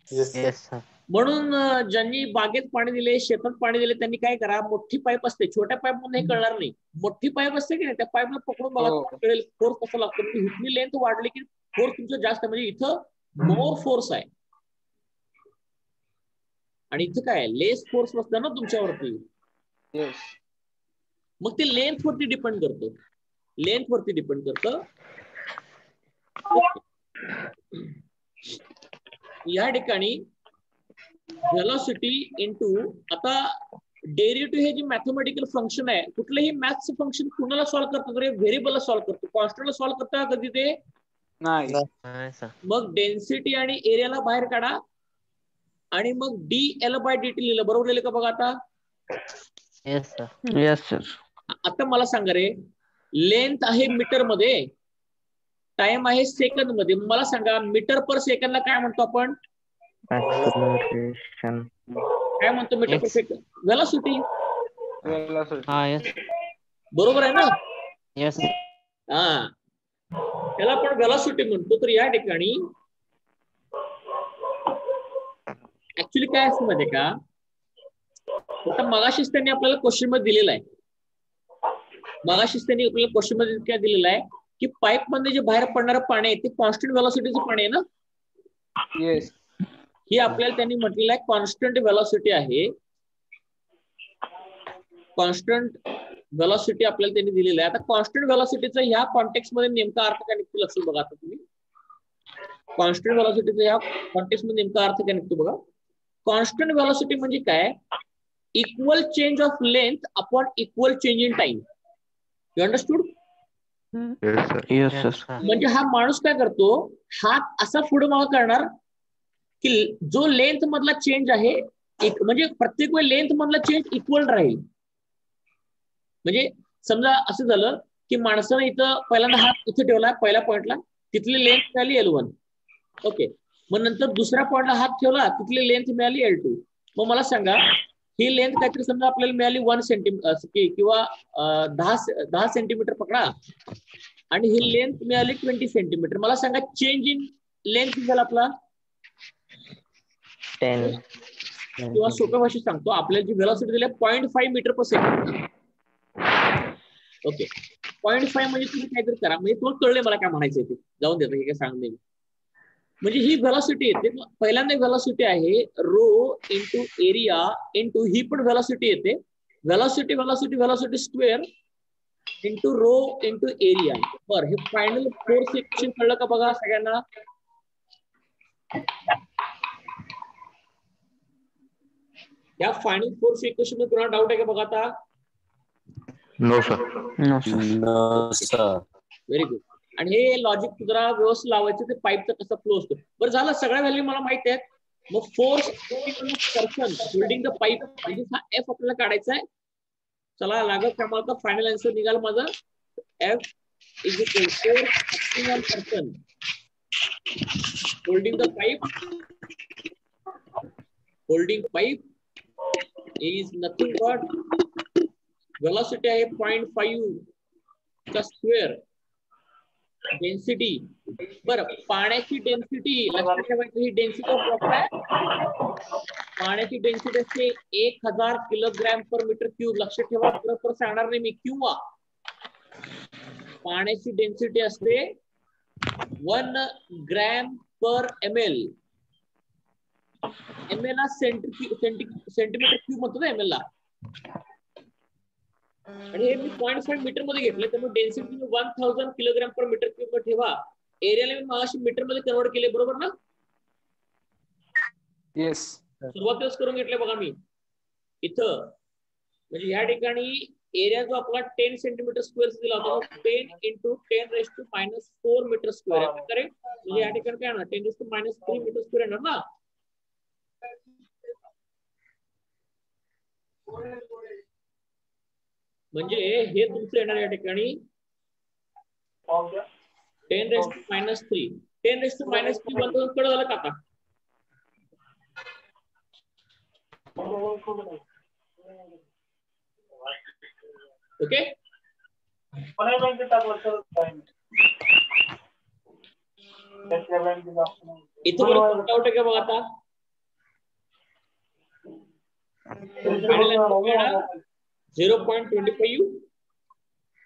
Yes, sir. म्हणून ज्यांनी बागेत पाणी दिले, शेतात पाणी दिले, त्यांनी काय करा, मोठी पाईप असते, छोट्या पाईप मध्ये हे कळणार नाही, मोठी पाईप असते की नाही, त्या पाईपला पकडून बघा कळेल फोर्स कसा लागतो. म्हणजे इथली लेंथ वाढली की फोर्स तुमचं जास्त, म्हणजे इथं मोर फोर्स आहे आणि इथं काय लेस फोर्स नसतं ना तुमच्यावरती. येस. मग ते लेंथ वरती डिपेंड करतं, लेंथ वरती डिपेंड करतं. या ठिकाणी व्हेलॉसिटी इंटू, आता डेरिव्हेटिव्ह हे जे मॅथमेटिकल फंक्शन आहे, कुठलंही मॅथ्स फंक्शन कुणाला सॉल्व्ह करतो रे, व्हेरिएबलला सॉल्व्ह करतो, कॉन्स्टंटला सॉल्व्ह करता कधी ते नाही. मग डेन्सिटी आणि एरियाला बाहेर काढा आणि मग dL/dt लिहिलं, बरोबर लिहिलं का बघा आता? Yes, sir. Yes, sir. आता मला सांगा रे, लेंथ आहे मीटर मध्ये, टाइम आहे सेकंद मध्ये, मला सांगा मीटर पर सेकंदला काय म्हणतो आपण? Acceleration. काय म्हणतो metre per second? Velocity. Yes. बरोबर आहे ना? Yes. हा, त्याला आपण व्हेलॉसिटी म्हणतो. तर या ठिकाणी ऍक्च्युली काय असतं माहितीये का, आता मगाशीच त्यांनी आपल्याला क्वेश्चन मध्ये दिलेला आहे, मगाशीच त्यांनी आपल्याला क्वेश्चन मध्ये काय दिलेलं आहे की पाईप मध्ये जे बाहेर पडणारं पाणी आहे ते कॉन्स्टंट व्हेलॉसिटीचं पाणी आहे ना. येस. ही आपल्याला त्यांनी म्हटलेलं आहे कॉन्स्टंट व्हेलॉसिटी आहे, कॉन्स्टंट व्हेलॉसिटी आपल्याला त्यांनी दिलेलं आहे. आता कॉन्स्टंट व्हेलॉसिटीचा ह्या कॉन्टेक्स्ट मध्ये नेमका अर्थ काय निघतो लक्षात बघा. आता तुम्ही कॉन्स्टंट व्हेलॉसिटीचा ह्या कॉन्टेक्स्ट मध्ये नेमका अर्थ काय निघतो बघा. कॉन्स्टंट व्हेलॉसिटी म्हणजे काय, equal change of length upon equal change in time. You understood? Yes, sir. Yes, sir. म्हणजे हा माणूस काय करतो, हात असा पुढे मागं करणार की जो लेंथ मधला चेंज आहे म्हणजे प्रत्येक वेळी लेंथ मधला चेंज इक्वल राहील. म्हणजे समजा असं झालं की माणसानं इथं पहिल्यांदा हात इथे ठेवला पहिल्या पॉइंटला, तिथली लेंथ मिळाली L1. ओके, मग नंतर दुसऱ्या पॉइंटला हात ठेवला, तिथली लेंथ मिळाली L2. मग मला सांगा ही लेंथ काहीतरी समजा आपल्याला मिळाली 1 सेंटीमीटर किंवा 10 सेंटीमीटर पकडा, आणि ही लेंथ मिळाली 20 सेंटीमीटर. मला सांगा चेंज इन लेंथ झाला आपला 10. किंवा सोप्या भाषेत सांगतो, आपल्याला जी व्हेलॉसिटी दिली 0.5 मीटर पर सेकंड. ओके, 0.5 म्हणजे तुम्ही काहीतरी करा, म्हणजे तुम्हाला कळले मला काय म्हणायचं ते, जाऊन देतो हे काय सांगते. म्हणजे ही व्हेलॉसिटी येते, पहिल्यांदा व्हेलॉसिटी आहे रो इंटू एरिया इंटू, ही पण व्हेलॉसिटी येते, velocity velocity velocity square into rho into area. बरं, हे फायनल फोर्स इक्वेशन कळलं का बघा सगळ्यांना? या फायनल फोर्स इक्वेशन मध्ये तुम्हाला डाऊट आहे का बघा आता? No, sir. No, sir. No, sir. Very good. आणि हे लॉजिक जरा व्यवस्थित लावायचं, ते पाईपचा कसा फ्लो असतो. बरं झालं, सगळ्या व्हॅल्यू मला माहिती आहेत. मग force person holding the pipe, म्हणजे हा एफ आपल्याला काढायचा आहे. चला लागत क्रमांक, फायनल आन्सर निघाल माझा F is equal force one person holding the pipe, holding pipe is nothing but velocity आहे 0.5 चा स्क्वेअर, डेन्सिटी. बरं, पाण्याची डेन्सिटी लक्षात ठेवायची, ही डेन्सिटी ऑफ वॉटर आहे. पाण्याची डेन्सिटी असते 1000 किलोग्रॅम पर मीटर क्यूब. लक्षात ठेवा, बरोबर सांगणार नाही मी, किंवा पाण्याची डेन्सिटी असते 1 ग्रॅम पर ml. एमएल ला सेंटीमीटर क्यूब म्हणतो ना एमएल ला, आणि हे मी 0.5 मीटर मध्ये घेतलं, त्यामुळे डेन्सिटी 1000 किलोग्राम पर मीटर क्यूब मध्ये ठेवा. एरियाला मी मागाशी मीटर मध्ये कन्वर्ट केले, बरोबर ना? येस. सुरुवातीलाच करून घेतलंय बघा मी इथं. म्हणजे या ठिकाणी एरिया जो आपला 10 सेंटीमीटर स्क्वेअर दिला होता, 10 × 10⁻⁴ मीटर स्क्वेअर आहे. करेक्ट? म्हणजे या ठिकाणी काय ना 10⁻³ मीटर स्क्वेअर येणार ना. म्हणजे हे तुमचं येणार या ठिकाणी 10⁻³ 10⁻³ 1000 कडे झालं का आता? ओके, इथं बरोबर डाऊट आहे का बघा आता? 0.25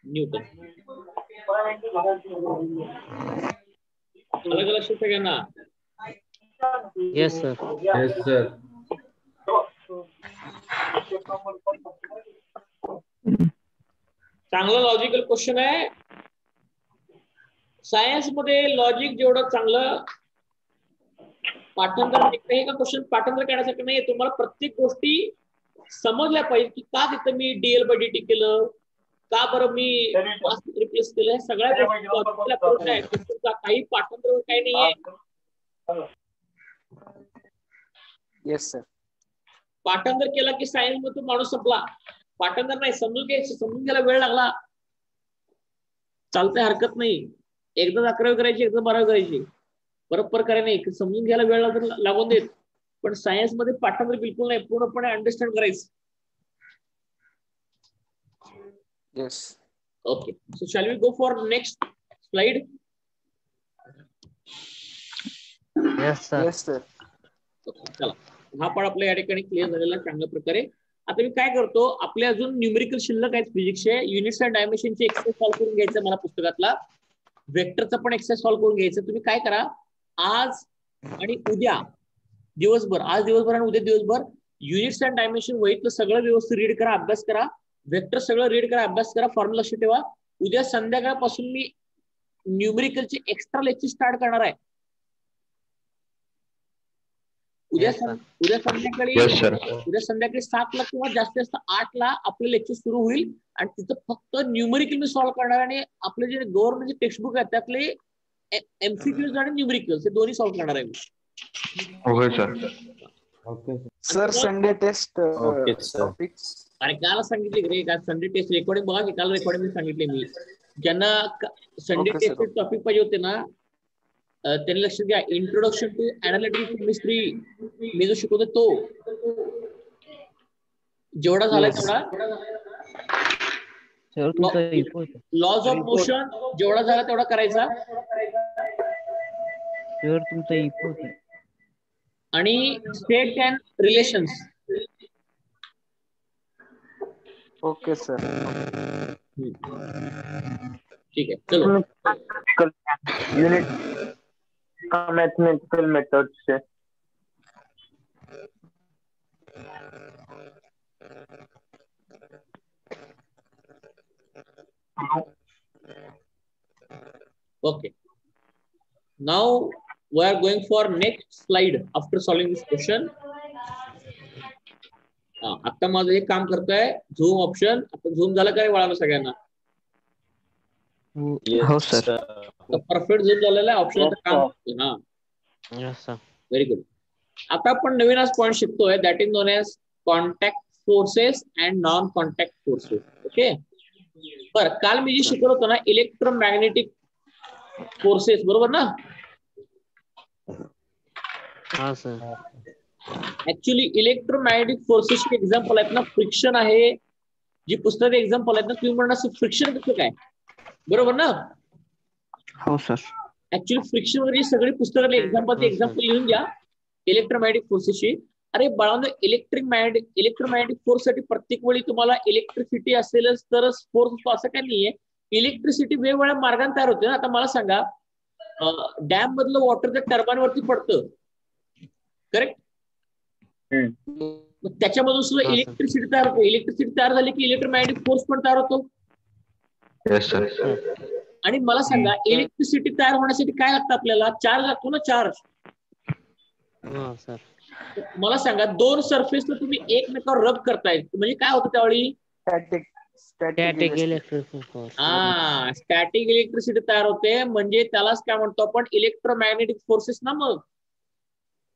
न्यूटन. अलग अलग शिफ्ट है ना? Yes, sir. Yes, sir. चांगला लॉजिकल क्वेश्चन आहे. सायन्स मध्ये लॉजिक जेवढं चांगलं, पाठांतर नाही का क्वेश्चन पाठांतर करण्यासाठी नाही, तुम्हाला प्रत्येक गोष्टी समजल्या पाहिजे की का तिथं मी DL/dt केलं, का बरं मी रिप्लेस केलं. सगळ्या गोष्टी आहेत, काही पाठांतर काही नाहीये. Yes sir. पाठांतर केला की सायन्स मध्ये तो माणूस संपला. पाठांतर नाही, समजून घ्यायला वेळ लागला, चालतंय, हरकत नाही. एकदा 11वी करायची, एकदा 12वी करायची, बरोबर करायला नाही, समजून घ्यायला वेळ लागून देत. पण सायन्स मध्ये पाठांतर बिलकुल नाही, पूर्णपणे अंडरस्टँड करायचं. Yes. Okay, so shall we go for next slide? Yes, sir. Yes sir. चला, हा पाठ आपल्या या ठिकाणी क्लिअर झालेला चांगल्या प्रकारे. आता मी काय करतो, आपले अजून न्यूमेरिकल शिल्लक आहेत फिजिक्सचे. युनिट्स अँड डायमेन्शनचे एक्सरसाइज सॉल्व्ह करून घ्यायचं मला पुस्तकातला. वेक्टरचा पण एक्सरसाइज सॉल्व्ह करून घ्यायचं. तुम्ही काय करा, आज आणि उद्या दिवसभर, आज दिवसभर आणि उद्या दिवसभर युनिट्स अँड डायमेन्शन वहीतलं सगळं व्यवस्थित रीड करा, अभ्यास करा. वेक्टर सगळं रीड करा, अभ्यास करा, फॉर्म्युला लक्ष ठेवा. उद्या संध्याकाळपासून मी न्यूमेरिकलचे एक्स्ट्रा लेक्चर स्टार्ट करणार आहे. उद्या संध्याकाळी 7ला किंवा जास्तीत जास्त 8ला आपलं लेक्चर सुरू होईल, आणि तिथं फक्त न्यूमेरिकल मी सॉल्व्ह करणार. आणि आपले जे गव्हर्नमेंटचे टेक्स्टबुक आहेत त्यातले MCQs आणि न्यूमेरिकल्स हे दोन्ही सॉल्व्ह करणार आहे मी. Okay sir. Okay. Sir Sunday test Okay, sir. Topic. अरे काल सांगितले रे, का संडे टेस्ट रेकॉर्डिंग बघा की, काल रेकॉर्डिंग सांगितले मी. ज्यांना Sunday Okay, sir. Test topic पाहिजे होते ना, त्यांनी लक्ष द्या. इंट्रोडक्शन टू एनालिटिकल केमिस्ट्री मी जो शिकवतो तो जेवढा झालाय तेवढा. Sir, तुमचा इको लॉज ऑफ मोशन जेवढा झाला तेवढा करायचा. Sir, तुमचा इको आणि state and relations. Okay sir. ठीक आहे, चलो. Unit mathematical method say. Okay, now we are going for next slide after solving this question. आता माझं हे काम करतोय झूम ऑप्शन. आता झूम झालं काय वळाला सगळ्यांना? हो सर. परफेक्ट झूम झालेला आहे, ऑप्शन काम करतोय. हा, Yes, sir. Very good. आता आपण नवीन आज पॉईंट शिकतोय, that is known as contact forces and non contact forces. Okay, बर काल मी जे शिकवलं होतं ना, इलेक्ट्रोमॅग्नेटिक फोर्सेस, बरोबर ना? हा सर. ऍक्च्युली इलेक्ट्रोमॅग्नेटिक फोर्सेसचे एक्झाम्पल आहेत ना, फ्रिक्शन आहे. जी पुस्तकाचे एक्झाम्पल आहेत ना, तुम्ही म्हणणार फ्रिक्शन कसं काय, बरोबर ना? हो सर. ऍक्च्युली फ्रिक्शन वगैरे सगळी पुस्तकातले एक्झाम्पल लिहून घ्या इलेक्ट्रोमॅग्नेटिक फोर्सेसची. अरे बाळांनो, इलेक्ट्रोमॅग्नेटिक फोर्स साठी प्रत्येक वेळी तुम्हाला इलेक्ट्रिसिटी असेलच तरच फोर्स असतो असं काही नाहीये. इलेक्ट्रिसिटी वेगवेगळ्या मार्गाने तयार होते ना. आता मला सांगा, डॅम मधलं वॉटर जर टर्बाईन वरती पडतं, करेक्ट, मग त्याच्यामधून सुद्धा हा, sir. इलेक्ट्रिसिटी तयार होते. इलेक्ट्रिसिटी तयार झाली की इलेक्ट्रोमॅग्नेटिक फोर्स पण तयार होतो. Yes, sir. आणि मला सांगा इलेक्ट्रिसिटी तयार होण्यासाठी काय लागतं आपल्याला? चार्ज लागतो ना, चार्ज. हा सर. मला सांगा दोन सरफेसला तुम्ही एकमेकावर रब करताय म्हणजे काय होतं त्यावेळी? Static static electric force. Static electricity तयार होते. म्हणजे त्यालाच काय म्हणतो आपण? इलेक्ट्रोमॅग्नेटिक फोर्सेस ना. मग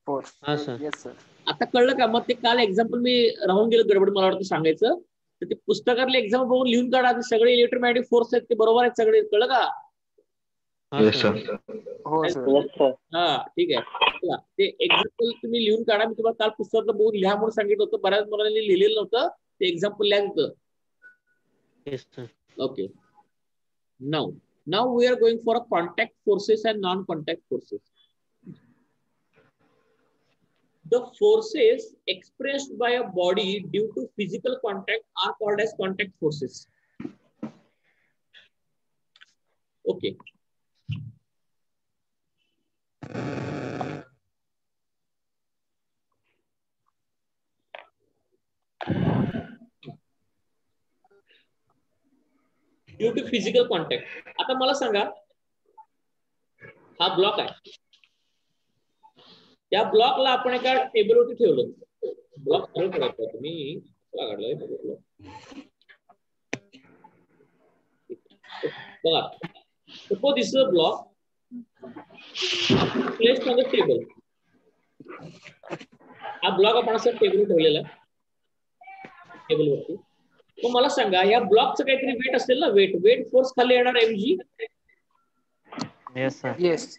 फोर्स. हा सर. Yes sir. आता कळलं का? मग ते काल एक्झाम्पल मी राहून गेलो गडबड मला वाटतं सांगायचं. तर ते पुस्तकातले एक्झाम्पल बघून लिहून काढा. सगळे इलेक्ट्रोमॅग्नेटिक फोर्स आहेत ते बरोबर आहेत सगळे. कळलं का? हा Yes, सर. sir. हो सर. Yes, sir. हा ठीक आहे. चला, ते एक्झाम्पल तुम्ही लिहून काढा. मी तुम्हाला काल पुस्तकातलं बघून लिहा म्हणून सांगितलं होतं. बऱ्याच मुलांनी लिहिलेलं नव्हतं. ते एक्झाम्पल लिहायचं होतं. Yes, sir. Okay. Now we are going for a contact forces and non-contact forces. The forces expressed by a body due to physical contact are called as contact forces. Okay. Due to physical contact. आता मला सांगा हा ब्लॉक आहे. त्या ब्लॉकला आपण एका टेबलवरती ठेवलं. ब्लॉक सरळ करायचा तुम्ही काढलाय बघा. Suppose this is a block placed on the table. हा ब्लॉक आपण असं टेबलवर ठेवलेला टेबलवरती. मग मला सांगा या ब्लॉकचं काहीतरी वेट असेल ना. वेट फोर्स खाली येणार mg. Yes, sir. येस.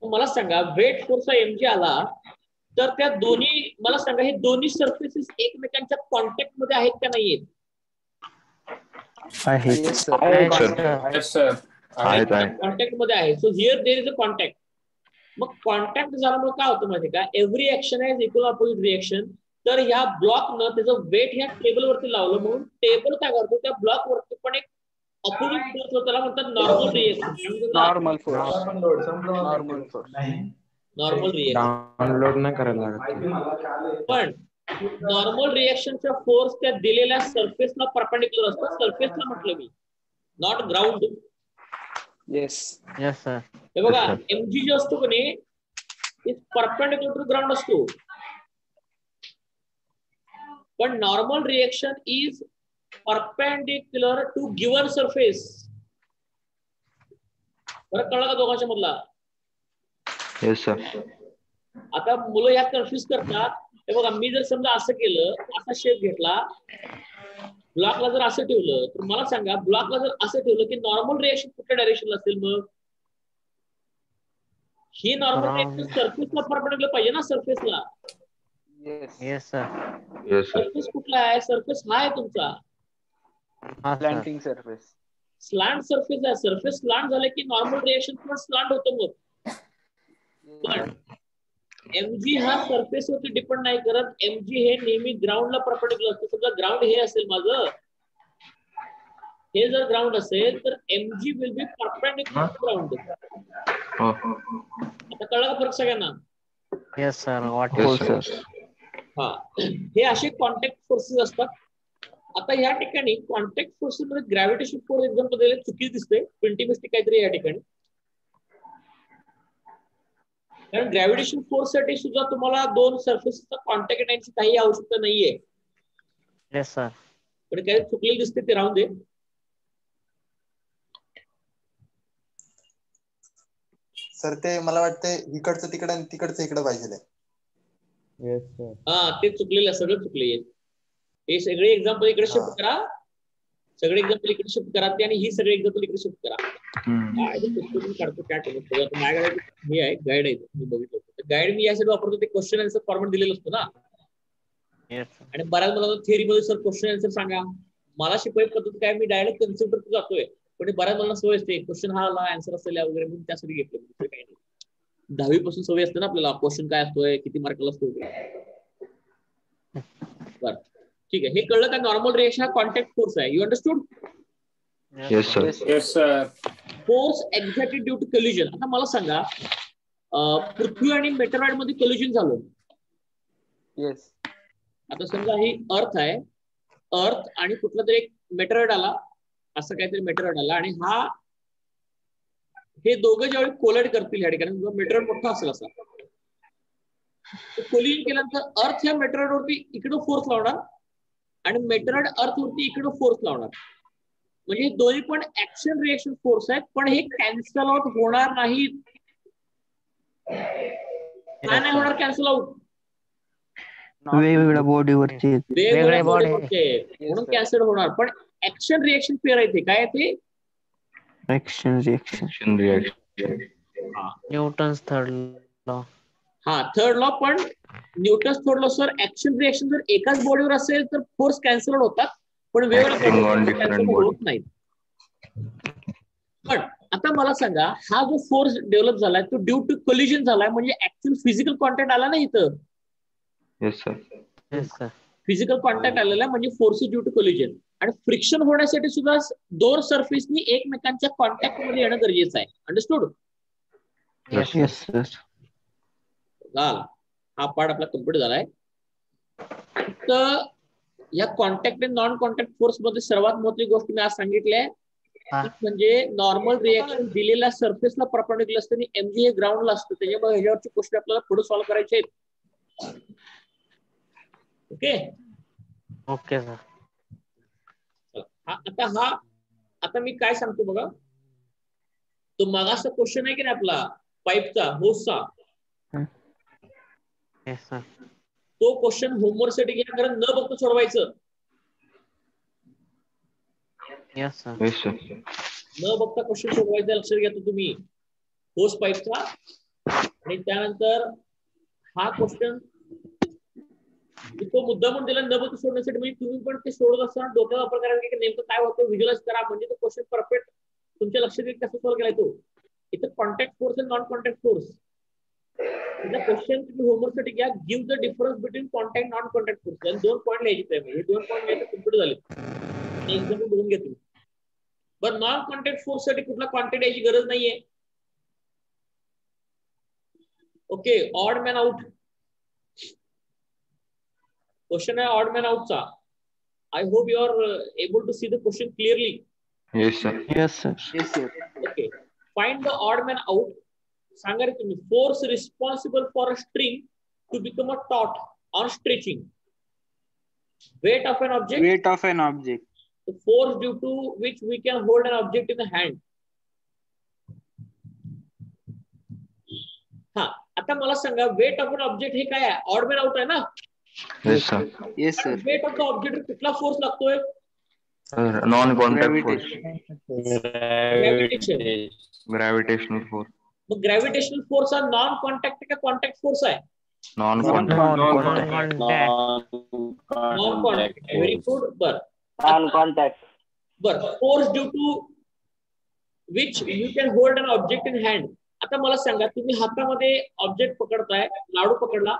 मला सांगा वेट फोर्स mg आला तर त्या दोन्ही मला सांगा हे दोन्ही सरफेसेस एकमेकांच्या कॉन्टॅक्ट मध्ये आहेत का नाहीयेत? Yes sir. Yes, sir. आहेत. कॉन्टॅक्ट मध्ये आहे. So here there is a contact. मग कॉन्टॅक्ट झाल्यामुळे काय होतं माहिती का? Every action has equal opposite reaction. तर ह्या ब्लॉकनं त्याचं वेट ह्या टेबलवरती लावलं म्हणून टेबल काय करतो त्या ब्लॉक वरती पण एक अपोजिट फोर्स त्याला म्हणतात normal reaction. Normal force. Normal force. Normal reaction. Download नाही करायला लागत. पण नॉर्मल रिएक्शनचा फोर्स त्या दिलेल्या सरफेसला परपेंडिक्युलर असतो. सरफेसला म्हटलं मी, not ground. Yes. Yes, sir. हे बघा mg जो असतो की नाही इज परपेंडिक्युलर टू ग्राउंड असतो. पण normal reaction is perpendicular to given surface. फरक कळला का दोघांच्या मधला? Yes, sir. आता मुलं यात कन्फ्युज करतात. हे बघा मी जर समजा असं केलं, असा शेप घेतला, ब्लॉकला जर असं ठेवलं तर मला सांगा ब्लॉकला जर असं ठेवलं की नॉर्मल रिएक्शन कुठल्या डायरेक्शनला असेल? मग ही नॉर्मल रिएक्शन सरफेसला परपेंडिक्युलर पाहिजे ना सरफेसला. Yes, sir. Yes, sir. Surface कुठला आहे? सरफेस हा आहे तुमचा हा sir. Planting surface. Slant surface आहे. सरफेस स्लांट झालं की नॉर्मल रिएक्शन पण स्लांट होतं. मग पण mg हा सरफेस वरती डिपेंड नाही करत. mg हे नेहमी ग्राउंडला परपेंडिक्युलर असतं. समजा ग्राउंड हे असेल माझं, हे जर ग्राउंड असेल तर mg will be perpendicular to ground. Oh. आता कळलं का फरक सगळ्यांना? Yes, sir. What? Yes, sir. हा, हे असे कॉन्टॅक्ट फोर्सेस असतात. आता या ठिकाणी कॉन्टॅक्ट फोर्सेस मध्ये ग्रॅव्हिटेशन फोर्स एक्झाम्पल दिले चुकी दिसते. 20 मिस्टेक काहीतरी या ठिकाणी. कारण ग्रॅव्हिटेशन फोर्स साठी सुद्धा तुम्हाला दोन सरफेसचा कॉन्टॅक्ट येण्याची काही आवश्यकता नाहीये. Yes, sir. पण काही चुकलेलं दिसते ते राहून दे. सर ते मला वाटतं इकडचं तिकडं आणि तिकडचं इकडं पाहिजे. Yes, sir. हा ते चुकलेलं सगळं चुकले. हे सगळे एक्झाम्पल इकडे शिफ्ट करा. सगळे एक्झाम्पल इकडे शिफ्ट करा ते आणि ही सगळे एक्झाम्पल इकडे शिफ्ट करा. काढतो काय माझ्याकडे हे आहे गाईड आहे मी बघितलं. गाईड मी यासाठी वापरतो ते क्वेश्चन आन्सर फॉर्मॅट दिलेलं असतं ना. Yes, sir. आणि बऱ्याच मला थिअरी मध्ये सर क्वेश्चन आन्सर सांगा. मला शिकवायची पद्धत काय मी डायरेक्ट कन्सेप्ट जातोय. पण बऱ्याच मला सवय असते क्वेश्चन हा आन्सर असेल वगैरे म्हणून त्यासाठी घेतलं. काही नाही 10वी पासून सवय असते ना आपल्याला क्वेश्चन काय असतोय किती मार्काला असतो. बरं ठीक आहे. हे कळलं का? नॉर्मल रिएक्शन हा कॉन्टॅक्ट फोर्स आहे. You understood? Yes, sir. Yes, sir. Force exactly due to collision. आता मला सांगा पृथ्वी आणि मेटेरॉइड मध्ये कल्युजन झालं. येस. आता समजा ही अर्थ आहे, अर्थ आणि कुठला तरी एक मेटेरॉइड आला, असं काहीतरी मेटेरॉइड आला, आणि हे दोघं ज्यावेळी कोलाइड करतील या ठिकाणी, मेटेरॉइड मोठा असेल असा, कोलिजन केल्यानंतर अर्थ या मेटेरॉइड वरती इकडं फोर्स लावणार आणि मेटेरॉइड अर्थ वरती इकडं फोर्स लावणार. म्हणजे दोन्ही पण ऍक्शन रिएक्शन फोर्स आहेत, पण हे कॅन्सल आउट होणार नाहीत. काय नाही होणार कॅन्सल आउट? वेगवेगळ्या बॉडीवरचे वेगवेगळ्या बॉडीवरचे म्हणून कॅन्सल होणार. पण ऍक्शन रिएक्शन पेअर आहे ते काय आहे ते? Action reaction. Newton's third law. हा, थर्ड लॉ. पण Newton's third law sir action reaction जर एकाच बॉडीवर असेल तर फोर्स कॅन्सल होतात, पण वेगवेगळ्या कॅन्सल होत नाहीत. पण आता मला सांगा, हा जो फोर्स डेव्हलप झालाय तो ड्यू टू कोलिजन झालाय, म्हणजे ऍक्च्युअल फिजिकल कॉन्टॅक्ट आला ना इथं. Yes sir. फिजिकल कॉन्टॅक्ट आलेला म्हणजे फोर्स ड्यू टू कोलिजन. आणि फ्रिक्शन होण्यासाठी सुद्धा दोन सरफेसनी एकमेकांच्या कॉन्टॅक्ट मध्ये येणं गरजेचं आहे. अंडरस्टूड? Yes sir. हा पार्ट आपला कम्प्लीट झालाय. तर या कॉन्टॅक्ट आणि नॉन कॉन्टॅक्ट फोर्स मध्ये सर्वात महत्त्वाची गोष्ट मी आज सांगितली आहे, म्हणजे नॉर्मल रिएक्शन दिलेल्या सरफेसला परपेंडिक्युलर असतं आणि एमजी हे ग्राउंडला असतं. त्याच्यामुळे ह्याच्यावरची क्वेश्चन आपल्याला पुढे सॉल्व्ह करायचे आहेत. Okay okay sir. आता मी काय सांगतो बघा, तो मागाचा क्वेश्चन आहे की नाही आपला पाईपचा, होसचा, तो क्वेश्चन होमवर्क साठी घ्या, कारण न बघता सोडवायचं. न बघता क्वेश्चन सोडवायचा, लक्षात घ्या तुम्ही. होस पाईपचा. आणि त्यानंतर हा क्वेश्चन तो मुद्दा म्हणून दिला न बघता सोडण्यासाठी, म्हणजे तुम्ही पण ते सोडत असताना डोक्याचा वापर करायचा की नेमकं काय होतं, व्हिज्युअलाइज करा, म्हणजे तो क्वेश्चन परफेक्ट तुमच्या लक्षात येईल कसं सॉल्व्ह केलाय तो. इथं कॉन्टॅक्ट फोर्स आणि नॉन कॉन्टॅक्ट फोर्स. क्वेश्चन तुम्ही होमवर्क साठी घ्या, give the difference between contact non contact force. आणि 2 पॉईंट लिहायचे. हे 2 पॉईंट लिहायचे कम्प्लीट झाले. एक्झाम्पल बघून घ्या तुम्ही. पण नॉन कॉन्टॅक्ट फोर्स साठी कुठला कॉन्टॅक्ट यायची गरज नाहीये. Okay, odd man out. Question आहे ऑड मॅन आउटचा. I hope you are able to see the question clearly. Yes sir. Yes sir. Okay, find the odd man out. सांगा रे तुम्ही. Force responsible for a string to become a taut on stretching. Weight of an object. Weight of an object. The force due to which we can hold an object in the hand. हा, आता मला सांगा वेट ऑफ एन ऑब्जेक्ट हे काय आहे? ऑड मॅन आउट आहे ना? Yes sir. Yes sir. Weight of the object कुठला फोर्स लागतोय? Non contact force. Gravitational force. मग ग्रॅव्हिटेशनल फोर्स हा नॉन कॉन्टॅक्ट का कॉन्टॅक्ट फोर्स आहे? Non contact. Very good. Non contact. Force due to which you can hold an object in hand. आता मला सांगा, तुम्ही हातामध्ये ऑब्जेक्ट पकडताय, लाडू पकडला,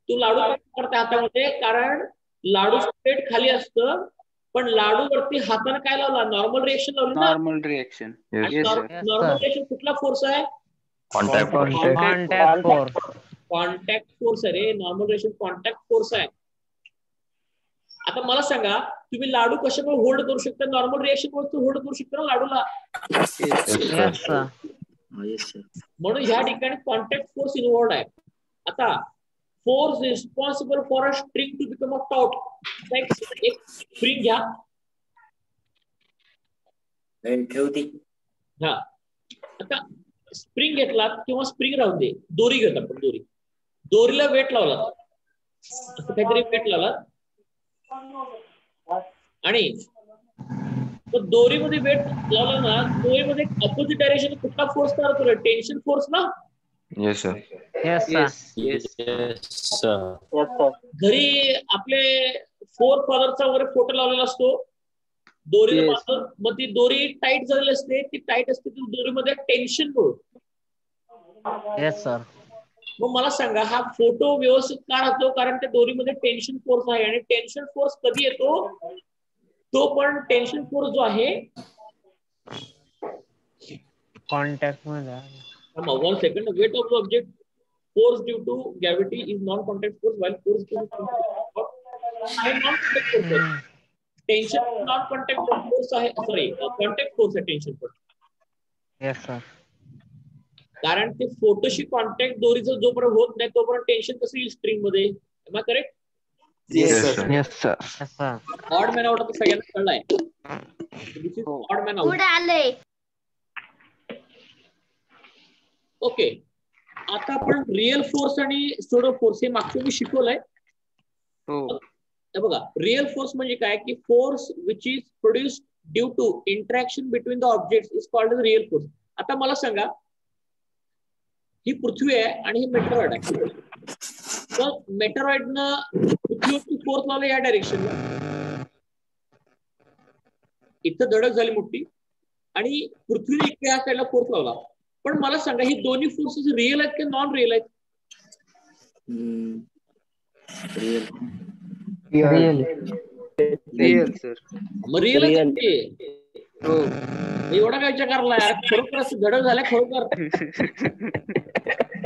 तू लाडू पकडताय हातामध्ये, कारण लाडू स्ट्रेट खाली असतं, पण लाडू वरती हाताने काय लावला? नॉर्मल रिएक्शन लावली ना? Normal reaction. Yes sir. Normal reaction कुठला फोर्स आहे? Contact contact force. Contact force आहे रे. नॉर्मल रिएक्शन कॉन्टॅक्ट फोर्स आहे. आता मला सांगा, तुम्ही लाडू कशामुळे होल्ड करू शकता? नॉर्मल रिएक्शन वर होल्ड करू शकता ना लाडूला. म्हणून ह्या ठिकाणी कॉन्टॅक्ट फोर्स इन्व्हॉल्ड आहे. आता force responsible for a string to become a taut. एक स्प्रिंग घ्या. हा, आता स्प्रिंग घेतलात किंवा स्प्रिंग राहू दे, दोरी घेत आपण. दोरीला वेट लावला, असं काहीतरी वेट लावला, आणि दोरीमध्ये वेट लावला ना, दोरीमध्ये अपोजिट डायरेक्शन कुठला फोर्स तयार होतो? टेन्शन फोर्स ना? Yes sir. घरी आपले फोर फादरचा वगैरे फोटो लावलेला असतो दोरीला बांधून, मग ती दोरी टाईट झालेली असते, ती टाईट असते, ती दोरीमध्ये टेन्शन होत. मग मला सांगा, हा फोटो व्यवस्थित का राहतो? कारण त्या दोरीमध्ये टेन्शन फोर्स आहे. आणि टेन्शन फोर्स कधी येतो? तो पण टेन्शन फोर्स जो आहे कॉन्टॅक्ट मध्ये. 1 second. Weight of the object force due to gravity is non-contact force, while force due to non-contact force. Tension non-contact force आहे, सॉरी कॉन्टॅक्ट फोर्स आहे टेन्शन पण. Yes, sir. कारण ते फोटोशी कॉन्टॅक्ट दोरीचं जोपर्यंत होत नाही तोपर्यंत टेन्शन कसं येईल स्ट्रिंग मध्ये. Am I correct? Yes Yes, sir. sir. Yes, sir. Yes, sir. Odd man out आता सगळ्यांना कळलाय. This is odd man out. Okay, आता आपण रिअल फोर्स आणि स्युडो फोर्स हे मागचं मी शिकवलंय. हो. हे बघा, रिअल फोर्स म्हणजे काय की force which is produced due to interaction between the objects is called as real force. आता मला सांगा, ही पृथ्वी आहे आणि हे मेटेरॉइड आहे. तर मेटेरॉइडनं पृथ्वीवरती फोर्स लावला या डायरेक्शनला, इथं धडक झाली मोठी आणि पृथ्वीने इकडे या साईडला फोर्स लावला. पण मला सांगा, ही दोन्ही फोर्सेस रिअल आहेत की नॉन रिअल आहेत? Real. Real sir. मग रिअल हो. एवढा काय विचार करला यार, खरोखर असं धडक झाल्या खरोखर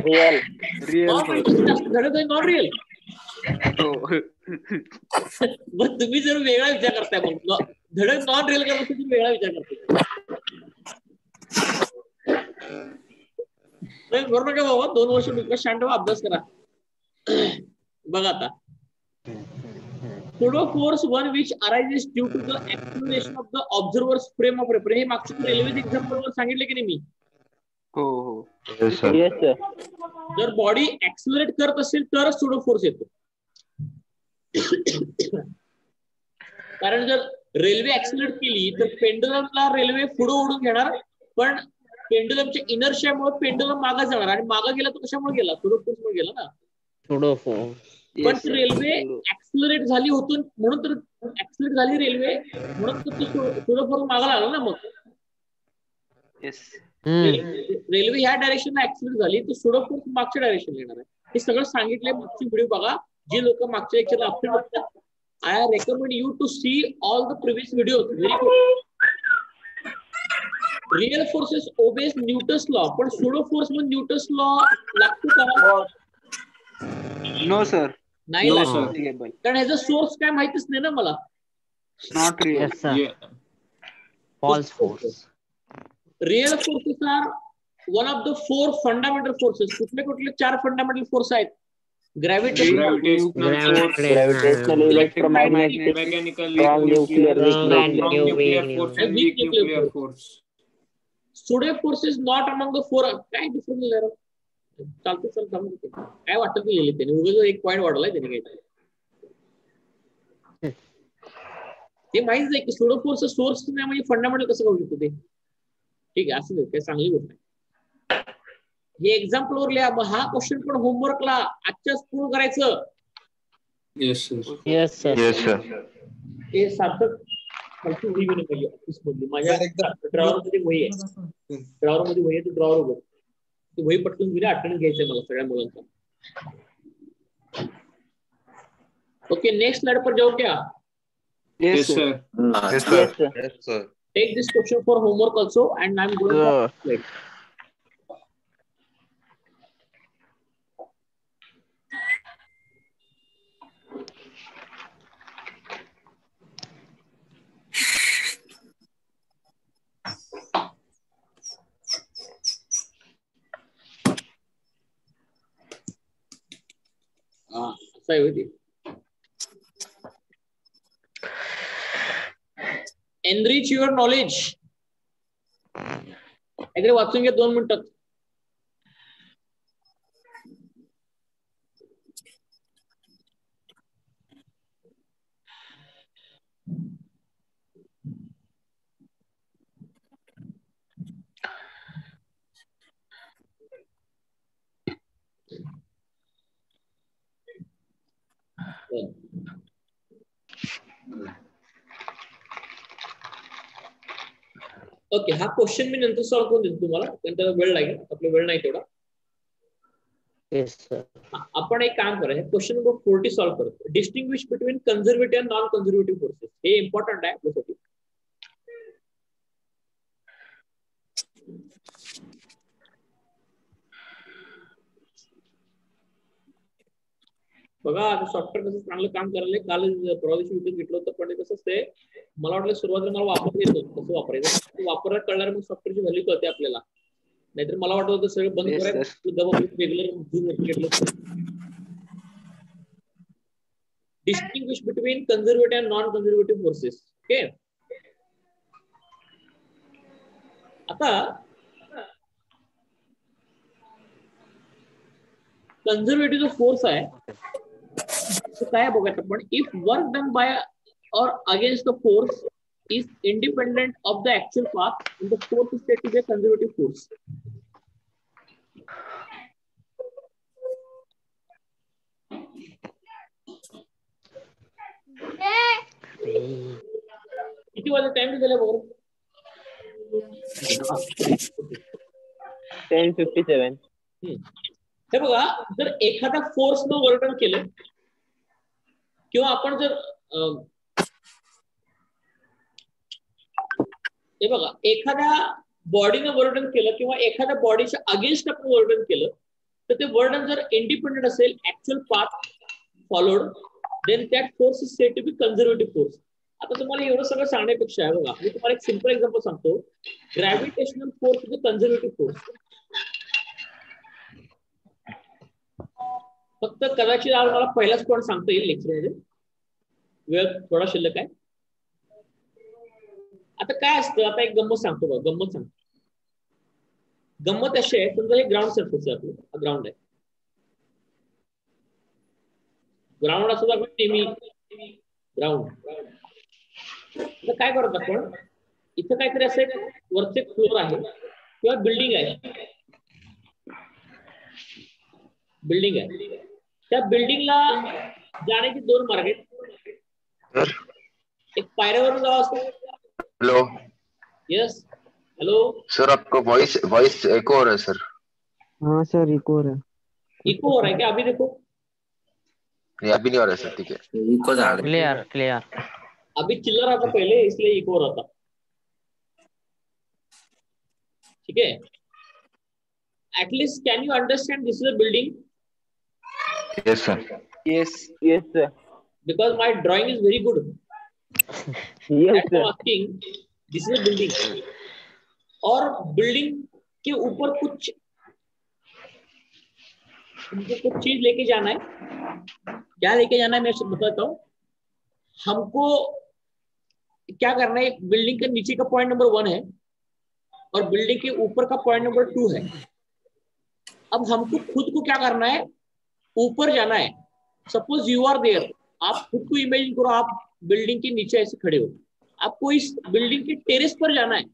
Real. रिअल धडक आहे नॉन रिअल. हो. मग तुम्ही जर वेगळा विचार करताय, मग धडक नॉन रिअल करता तुम्ही वेगळा विचार करताय. बरोबर का बाबा? 2 वर्ष डोक्यात शांत व्हा, अभ्यास करा. बघा आता, pseudo force one which arises due to the acceleration of the observer's frame of reference. हे मागच्या रेल्वे एक्झाम्पल वर सांगितले की नाही मी? हो हो. Yes, sir. Yes, sir. जर बॉडी ऍक्सिलरेट करत असेल तरच स्युडो फोर्स येतो. कारण जर रेल्वे ऍक्सिलरेट केली तर पेंडुलमला रेल्वे पुढे ओढून घेणार, पण पेंडुलमच्या इनर्शियामुळे पेंडुलम मागे जाणार आणि मागे गेला तो कशामुळे गेला? स्युडो फोर्समुळे गेला ना. Pseudo force. पण रेल्वे ऍक्सिलरेट झाली होतून म्हणून तर ऍक्सिलरेट झाली रेल्वे म्हणून तर स्युडो फोर्स मागे लागला ना. मग येस. रेल्वे ह्या डायरेक्शनला ऍक्सिलरेट झाली तर स्युडो फोर्स मागच्या डायरेक्शन येणार आहे. हे सगळं सांगितलंय, मागची व्हिडिओ बघा. जे लोक मागच्या लेक्चरला अपडेट होतात, I recommend you to see all the previous videos. Very good. Real forces obeys Newton's law, पण स्युडो फोर्स मध्ये न्यूटन्स लॉ लागतो का? No sir. नाही No, लागत. sir. कारण ह्याचा सोर्स काय माहितीच नाही ना मला. Not real. Yes, sir. Yeah. False force. Real forces are one of the 4 fundamental forces. कुठले कुठले 4 फंडामेंटल फोर्स आहेत? Gravitation, Gravitational force, Gravitational, electromagnetic, mechanical, strong nuclear, weak strong and nuclear. strong nuclear weak force nuclear. and weak nuclear force. Pseudo force is not among the 4. काय डिफरन्स चालते सर समजते काय वाटत नाही त्याने. उगाच एक पॉईंट वाढलाय त्याने काहीतरी. ते माहितीच आहे की स्युडो फोर्स सोर्स नाही म्हणजे फंडामेंटल कसं करू शकतो ते. ठीक आहे, असं काय चांगली गोष्ट आहे. हे एक्झाम्पल वर लिहा. मग हा क्वेश्चन पण होमवर्कला आजच्याच पूर्ण करायचं. Yes, sir. Yes, sir. Yes, sir. हे सार्थक खालची वही घेऊन पाहिजे ऑफिस मधली. माझ्या ड्रॉवर मध्ये वही आहे, ड्रॉवर मध्ये वही आहे, तो ड्रॉवर उघड. ती वही पटकन दिली, अटेंडन्स घ्यायचंय मला सगळ्या मुलांचा. ओके, नेक्स्ट स्लाइड पर जाओ क्या? Yes, sir. Yes, Yes, sir. Yes, sir. Take this question for homework also, and I'm going to slide. असं आहे होती. Enrich your knowledge. काहीतरी वाचून घ्या 2 मिनिटात. ओके, हा क्वेश्चन मी नंतर सॉल्व्ह करून देतो तुम्हाला, पण त्याला वेळ लागेल. आपला वेळ नाही तेवढा. Yes, sir. आपण एक काम करा, क्वेश्चन नंबर 40 सॉल्व्ह करतो. Distinguish between conservative and non conservative forces. हे इम्पॉर्टंट आहे आपल्यासाठी. बघा आता सॉफ्टवेअर कसं चांगलं काम करायला काल परवा दिवशी विकत घेतलं होतं, पण ते कसं असते मला वाटलं सुरुवातीला मला वापरता येत होतं कसं वापरायचं, वापरायला कळणार मग सॉफ्टवेअरची व्हॅल्यू कळते आपल्याला. नाहीतर मला वाटत होतं सगळं बंद करायचं regular. Distinguish between conservative and non-conservative forces. Okay. आता conservative जो फोर्स आहे तो काय बघायचं आपण, if work done by or against the force is independent of the actual path, and the force is said to be a conservative force. किती वाजता टाइम दिला बघ. 10:57. हे बघा जर एखादा फोर्सनं वर्तन केलं किंवा आपण जर हे बघा एखाद्या बॉडीनं वर्तन केलं किंवा एखाद्या बॉडीच्या अगेन्स्ट आपण वर्तन केलं तर ते वर्तन जर इंडिपेंडेंट असेल actual path followed, then that force is said to be conservative force. आता तुम्हाला एवढं सगळं सांगण्यापेक्षा आहे बघा मी तुम्हाला एक सिंपल एक्झाम्पल सांगतो. Gravitational force is a conservative force. फक्त कदाचित आज मला पहिलाच पॉईंट सांगता येईल लेक्चरमध्ये, वेळ थोडा शिल्लक आहे. आता काय असतं, आता एक गंमत सांगतो बघा, गंमत सांगतो. गंमत अशी आहे, समजा हे ग्राउंड सरफेस आहे, आपलं ग्राउंड आहे. ग्राउंड असं आपण नेहमी ग्राउंड काय करत आपण, इथं काहीतरी असं एक वरचे फ्लोर आहे किंवा बिल्डिंग आहे, बिल्डिंग आहे. त्या बिल्डिंगला जाण्याचे दोन मार्ग आहेत. एक पायऱ्यावरून जावं असतं. हेलो यस हेलो सर, आपका वॉइस एको हो रहा है सर. हाँ सर इको हो रहा है. इको हो रहा है क्या? अभी देखो. नहीं, अभी नहीं हो रहा है सर. ठीक है. क्लियर. अभी चिल्ला रहा था पहले इसलिए इको हो रहा था. ठीक है. At least can you understand this is a building? Yes sir. Yes, sir. Because my drawing is very good. Yes, That's why I'm asking. This is a building. और बिल्डिंग के ऊपर कुछ हमको कुछ चीज लेके जाना है. क्या लेके जाना है मैं बताता हूँ. हमको क्या करना है, बिल्डिंग के नीचे का पॉइंट नंबर 1 है और बिल्डिंग के ऊपर का पॉइंट नंबर 2 है. अब हमको खुद को क्या करना है, ऊपर जाना है. सपोज यू आर देयर, आप खुद को इमेजिन करो आप बिल्डिंग के नीचे ऐसे खड़े हो, आपको इस बिल्डिंग के टेरेस पर जाना है.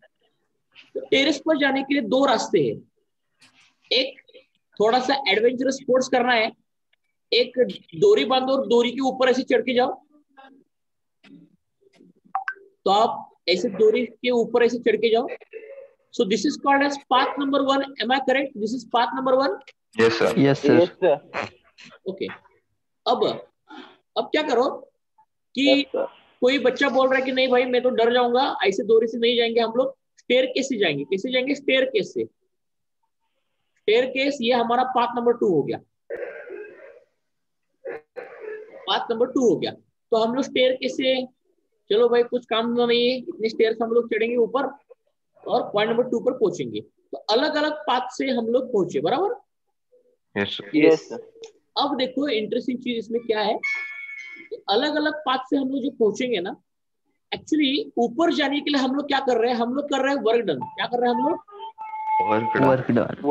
तो टेरेस पर जाने के लिए दो रास्ते हैं. एक थोड़ा सा एडवेंचरस स्पोर्ट्स करना है, एक डोरी बांधो और डोरी के ऊपर ऐसे चढ़ के जाओ. तो आप ऐसे डोरी के ऊपर ऐसे चढ़ के जाओ. So this is called as path number 1. Am I correct? This is path number 1. Yes sir. Yes sir. Yes, sir. Okay. अब क्या करो कि कोई बच्चा बोल रहा है कि नहीं भाई मैं तो डर जाऊंगा, ऐसे डोरी से नहीं जाएंगे हम लोग, स्टेयरकेस से जाएंगे. कैसे जाएंगे? स्टेयरकेस से. स्टेयरकेस ये हमारा पाथ नंबर 2 हो गया. पाथ नंबर 2 हो गया. तो हम लोग स्टेयरकेस से, चलो भाई कुछ काम नहीं है, इतने स्टेयर से हम लोग चढ़ेंगे ऊपर और पॉइंट नंबर 2 पर पहुंचेंगे. तो अलग अलग पाथ से हम लोग पहुंचे. बराबर? Yes sir. Yes, sir. अब देखो इंटरेस्टिंग चीज इसमें क्या है, अलग अलग पाथ से हम लोग जो पहुंचेंगे ना, एक्चुअली ऊपर जाने के लिए हम लोग क्या कर रहे हैं, हम लोग कर रहे हैं वर्क डन. क्या कर रहे हैं हम लोग? Work done.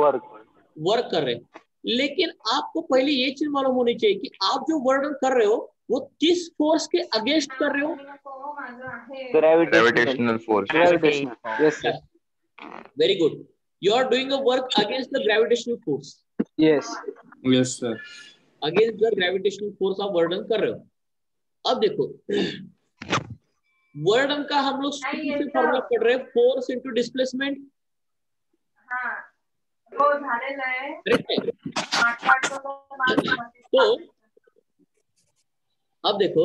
वर्क कर रहे हैं. लेकिन आपको पहले ये चीज मालूम होनी चाहिए कि आप जो वर्क डन कर रहे हो वो किस फोर्स के अगेंस्ट कर रहे हो. Gravitational force. Gravitational. Yes, sir. Very good. You are doing a work against the gravitational force. Yes. Yes sir. Against the gravitational force आप वर्क डन कर रहे हो. अब देखो वर्क डन का हम लोग फॉर्मूला पढ़ रहे हैं, फोर्स इनटू डिस्प्लेसमेंट. तो अब देखो,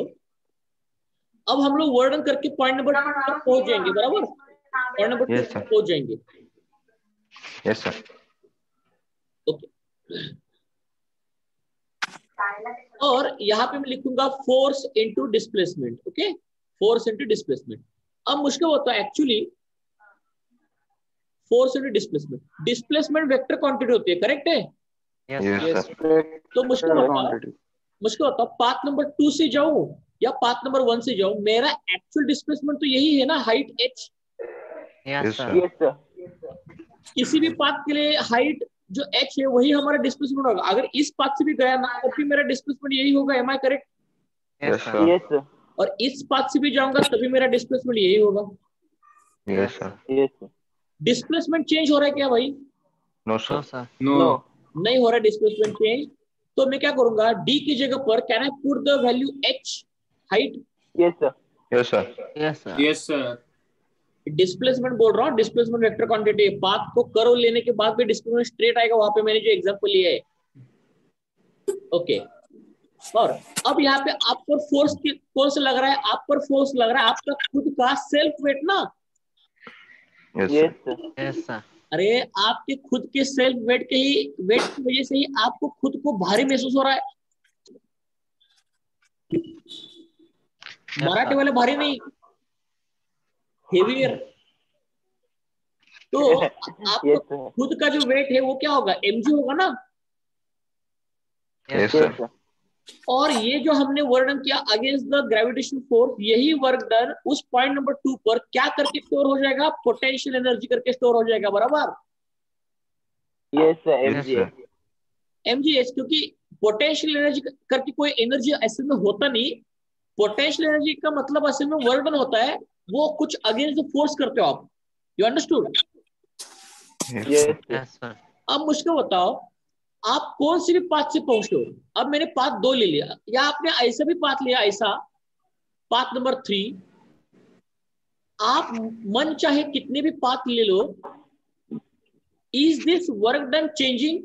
अब हम लोग वर्णन करके पॉइंट नंबर 2 तक पहुंच जाएंगे. बराबर? पॉइंट नंबर 2 Yes, तक sir. पहुंच जाएंगे. Yes sir. ओके. और यहाँ पे मैं लिखूंगा force into displacement. Okay, force into displacement. अब मुश्किल होता है actually force into displacement. Displacement vector quantity होती है, करेक्ट है? Yes, sir. तो मुश्किल बताओ पाथ नंबर 2 से जाऊं या पाथ नंबर 1 से जाऊं, मेरा एक्चुअल डिस्प्लेसमेंट तो यही है ना, height h. Yes, sir. Yes, sir. किसी भी पाथ के लिए हाइट जो h है वही हमारा डिस्प्लेसमेंट होगा. अगर इस पाथ से भी गया ना तब भी मेरा डिस्प्लेसमेंट यही होगा. Am I correct? Yes, sir. Yes, sir. और इस पाथ से भी जाऊंगा तभी मेरा डिस्प्लेसमेंट यही होगा. Yes, sir. Yes, sir. Displacement change हो रहा है क्या भाई? No, sir. No. No. नहीं हो रहा डिस्प्लेसमेंट चेंज. तो मैं क्या करूंगा, d की जगह पर can I put the value h height. Yes, sir. Yes, sir. Yes, sir. Yes, sir. Displacement बोल रहा हूँ, डिस्प्लेसमेंट वेक्टर क्वांटिटी. पाथ को कर्व लेने के बाद भी डिस्प्लेसमेंट स्ट्रेट आएगा. वहां पे मैंने जो एग्जांपल लिया है. ओके, और अब यहाँ पे आप पर फोर्स कौन सा लग रहा है? आप पर फोर्स लग रहा है आपका खुद का सेल्फ वेट ना. Yes, Yes, sir. sir. Yes, sir. अरे आपके खुद के सेल्फ वेट की वजह से ही आपको खुद को भारी महसूस हो रहा है. मराठे वाले भारी नहीं, हेवियर. तो आपका Yes, sir. खुद का जो वेट है वो क्या होगा? mg होगा ना. Yes, Yes, sir. sir. और ये जो हमने वर्णन किया अगेंस्ट द ग्रेविटेशन फोर्स, यही वर्क डन उस पॉइंट नंबर 2 पर क्या करके स्टोर हो जाएगा? पोटेंशियल एनर्जी करके स्टोर हो जाएगा. बराबर? Yes, sir. Yes, MG. sir. mgh. क्योंकि पोटेंशियल एनर्जी करके कोई एनर्जी ऐसे में होता नहीं. पोटेंशियल एनर्जी का मतलब असल में वर्क डन होता है, वो कुछ अगेंस्ट द फोर्स करते हो आप. You understood? Yes, Yes, sir. sir. Yes, sir. अब मुझको बताओ आप कौन सी भी पाथ से पहुंचते हो. अब मैंने पाथ 2 ले लिया, या आपने ऐसा भी पाथ लिया, ऐसा पाथ नंबर 3. आप मन चाहे कितने भी पाथ ले low. Is this work done changing?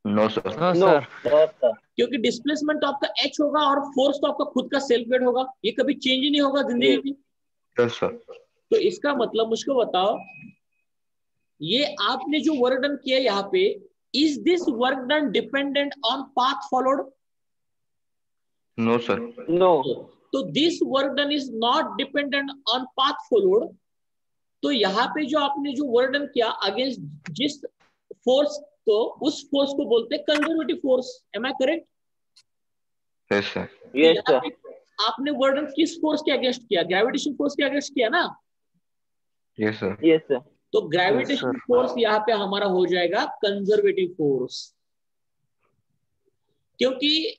No, sir. No, No. sir. No, sir. क्योंकि डिस्प्लेसमेंट तो आपका h होगा और फोर्स तो आपका खुद का सेल्फ वेट होगा. ये कभी चेंज ही नहीं होगा जिंदगी में. Yes, sir. तो इसका मतलब मुझको बताओ, ये आपने जो वर्क डन किया यहाँ पे, is this work done dependent on path followed? No, sir. No. तो this work done is not dependent on path followed. तो यहाँ पे जो आपने जो वर्क डन किया अगेंस्ट जिस फोर्स को, उस फोर्स को बोलते हैं conservative force. Am I correct? Yes, sir. Yes, sir. आपने वर्क डन किस फोर्स के अगेंस्ट किया? ग्रेविटेशन फोर्स के अगेंस्ट किया ना. Yes, sir. Yes, sir. तो ग्रेविटेशन फोर्स यहाँ पे हमारा हो जाएगा कंजर्वेटिव फोर्स. क्योंकि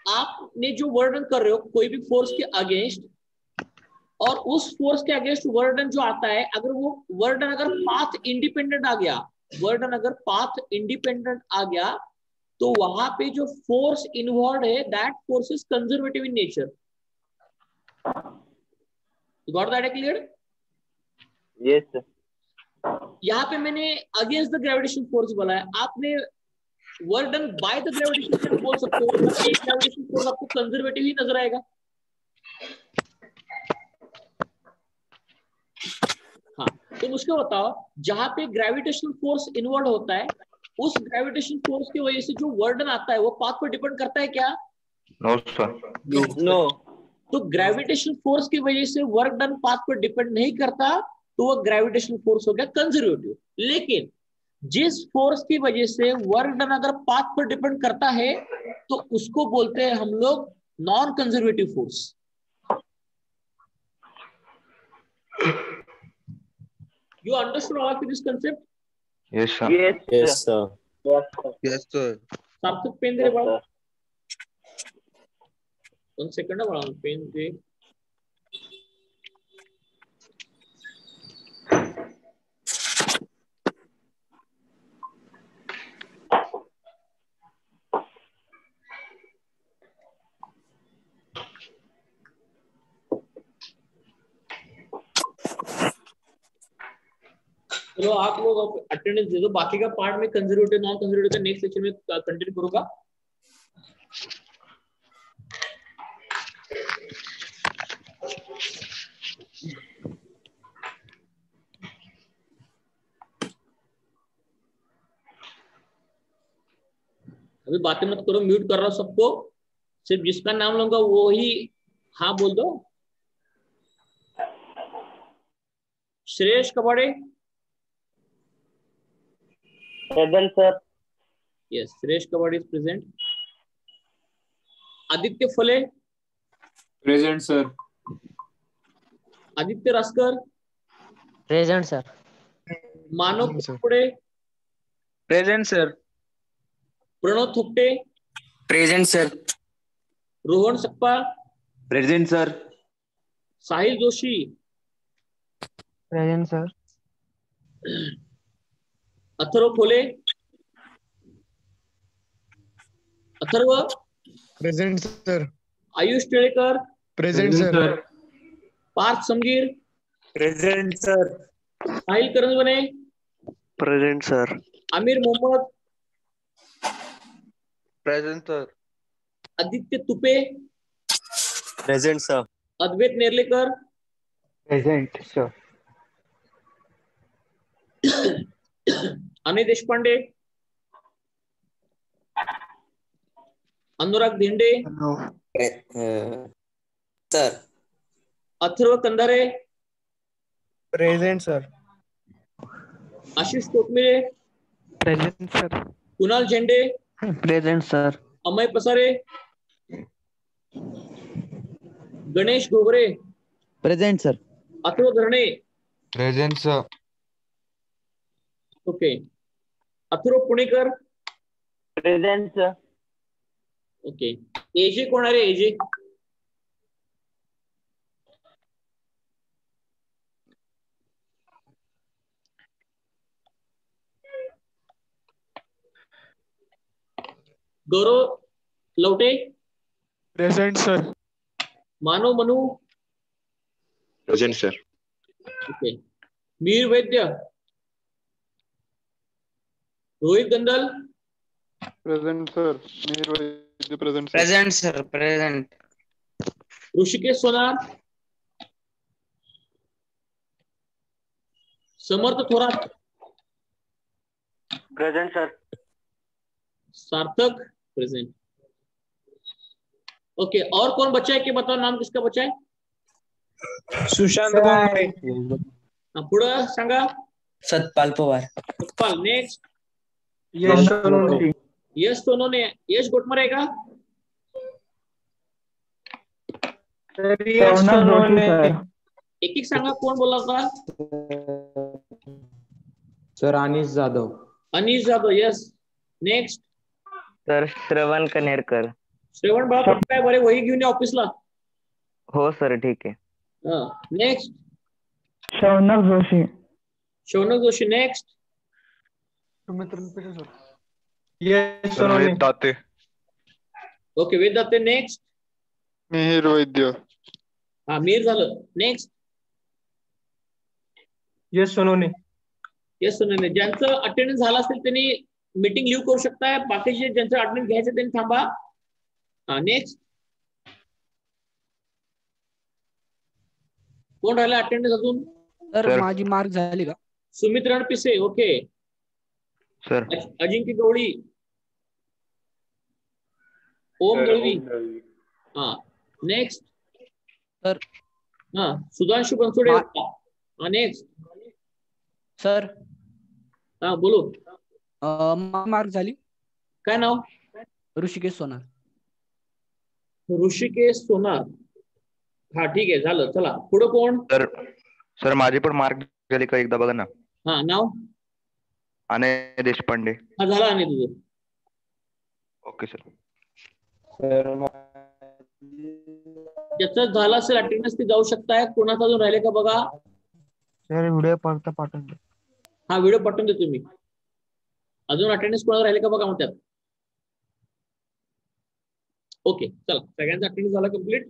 आपने जो वर्णन कर रहे हो कोई भी फोर्स के अगेंस्ट, और उस फोर्स के अगेंस्ट वर्णन जो आता है, अगर वो वर्णन अगर पाथ इंडिपेंडेंट आ गया, वर्णन अगर पाथ इंडिपेंडेंट आ गया, तो वहां पे जो फोर्स इन्वॉल्व है that force is conservative in nature. Got that clear? Yes, sir. यहाँ पे मैंने अगेंस्ट द ग्रेविटेशन फोर्स बोला है, आपने work done by the gravitation force बोल सकते हो, पर एक ग्रेविटेशन फोर्स आपको कंजर्वेटिव ही नजर आएगा. हाँ, तो मुझको बताओ जहां पे ग्रेविटेशनल फोर्स इन्वॉल्व होता है, उस ग्रेविटेशन फोर्स की वजह से जो वर्क डन आता है वो पाथ पर डिपेंड करता है क्या? No, sir. No. तो ग्रेविटेशन फोर्स की वजह से वर्क डन पाथ पर डिपेंड नहीं करता, तो वो ग्रेविटेशनल फोर्स हो गया कंजर्वेटिव. लेकिन जिस फोर्स की वजह से वर्क डन अगर पाथ पर डिपेंड करता है तो उसको बोलते हैं हम लोग non conservative force. You understood all this concept? Yes, sir. Yes, sir. sir. Yes, sir. Yes, sir. Sarthak pen दे बड़ा. 1 सेकंड बड़ा पेन दे. चलो आप लोग अटेंडेंस दे दो, बाकी का पार्ट में कंजर्वेटिव नॉन कंजर्वेटिव का नेक्स्ट सेक्शन में कंटिन्यू करूंगा. अभी बातें मत करो, म्यूट कर रहा हूं सबको, सिर्फ जिसका नाम लूंगा वो ही हाँ बोल दो। श्रेयस कबाड़े, present sir. Yes, Shreyas Kabade is present. Aditya Phale, Present, sir. Aditya Raskar, present sir. Manav Kapade, present sir. Pranav Thopate, present sir. Rohan Sakpal, present sir. Sahil Joshi, present sir. Atharva Khole, Atharva, present sir. Ayush Tilekar, present sir. Parth Samgir, present sir. Sahil Karanjawane, present sir. Aamir Mohammad, present sir. Aditya Tupe, present sir. Advait Nerlekar, present sir. Anil Deshpande, Anurag Dhende, sir. Atharva Kandhare, present sir. Ashish कोटमिरे, present sir. Kunal Zende, present sir. Amay Pasare, Ganesh Ghogare, present sir. Atharva Dharne, present sir. Okay, Atharva Punekar, present sir. Okay, AJ कोण आहे रे? AJ Gaurav Lavate, present sir. Manav Manu, present sir. Okay, Mir Vaidya, Rohit Gandal, present sir. Present present sir. Present. Hrishikesh Sonar, Samarth Thorat, present sir. Sarthak present. Okay, और कौन बचा है? कि बताओ नाम किसका बचा है? सुशांत बोंगरे. पुढं सांगा. सतपाल पवार. सतपाल. नेक्स्ट यश सोनवणे. यश सोनवणे. यश गोटमरे आहे का? यश सोनवणे. एक एक सांगा कोण बोला होता? सर अनिश जाधव. अनिश जाधव. यस. नेक्स्ट सर श्रवण कनेरकर. श्रवण बाळा काय बरे वही घेऊन या ऑफिसला. हो सर ठीक आहे. नेक्स्ट शौनक जोशी. शौनक जोशी. नेक्स्ट यश सोनवणे. दाते. ओके, वेद दाते. नेक्स्ट मिहिर वैद्य. हा, मीर झालं. नेक्स्ट यश सोनवणे. यस सोनवणे. ज्यांचं अटेंडन्स झालं असेल त्यांनी मीटिंग लिव्ह करू शकताय. बाकीचे ज्यांचं अटेंडन्स घ्यायचं त्यांनी थांबा. नेक्स्ट कोण राहिला अटेंडन्स अजून? सर माझी मार्क झाली का? सुमित रणपिसे. ओके. सर. अजिंक्य गवळी. ओम दळवी. हा. Next sir. हा, सुधांशु बनसोडे. नेक्स्ट सर हा, बोलो. मार्क झाली. काय नाव? ऋषिकेश सोनार. ऋषिकेश सोनार. हा ठीक आहे, झालं. चला पुढे कोण? सर. सर माझी पण मार्क झाली का एकदा बघा ना. हा, नाव? अनय देशपांडे. हा, झाला. आणि तुझं? Okay sir. ज्याचं झालं असेल अटेंडन्स ते जाऊ शकताय. कोणाचा अजून राहिले का बघा. सर व्हिडिओ पाठवून दे. हा, व्हिडिओ पाठवून दे तुम्ही. अजून अटेंडन्स कोणाला राहिले का बघा मग त्यात. ओके, चला सगळ्यांचा अटेंडन्स झाला कम्प्लीट.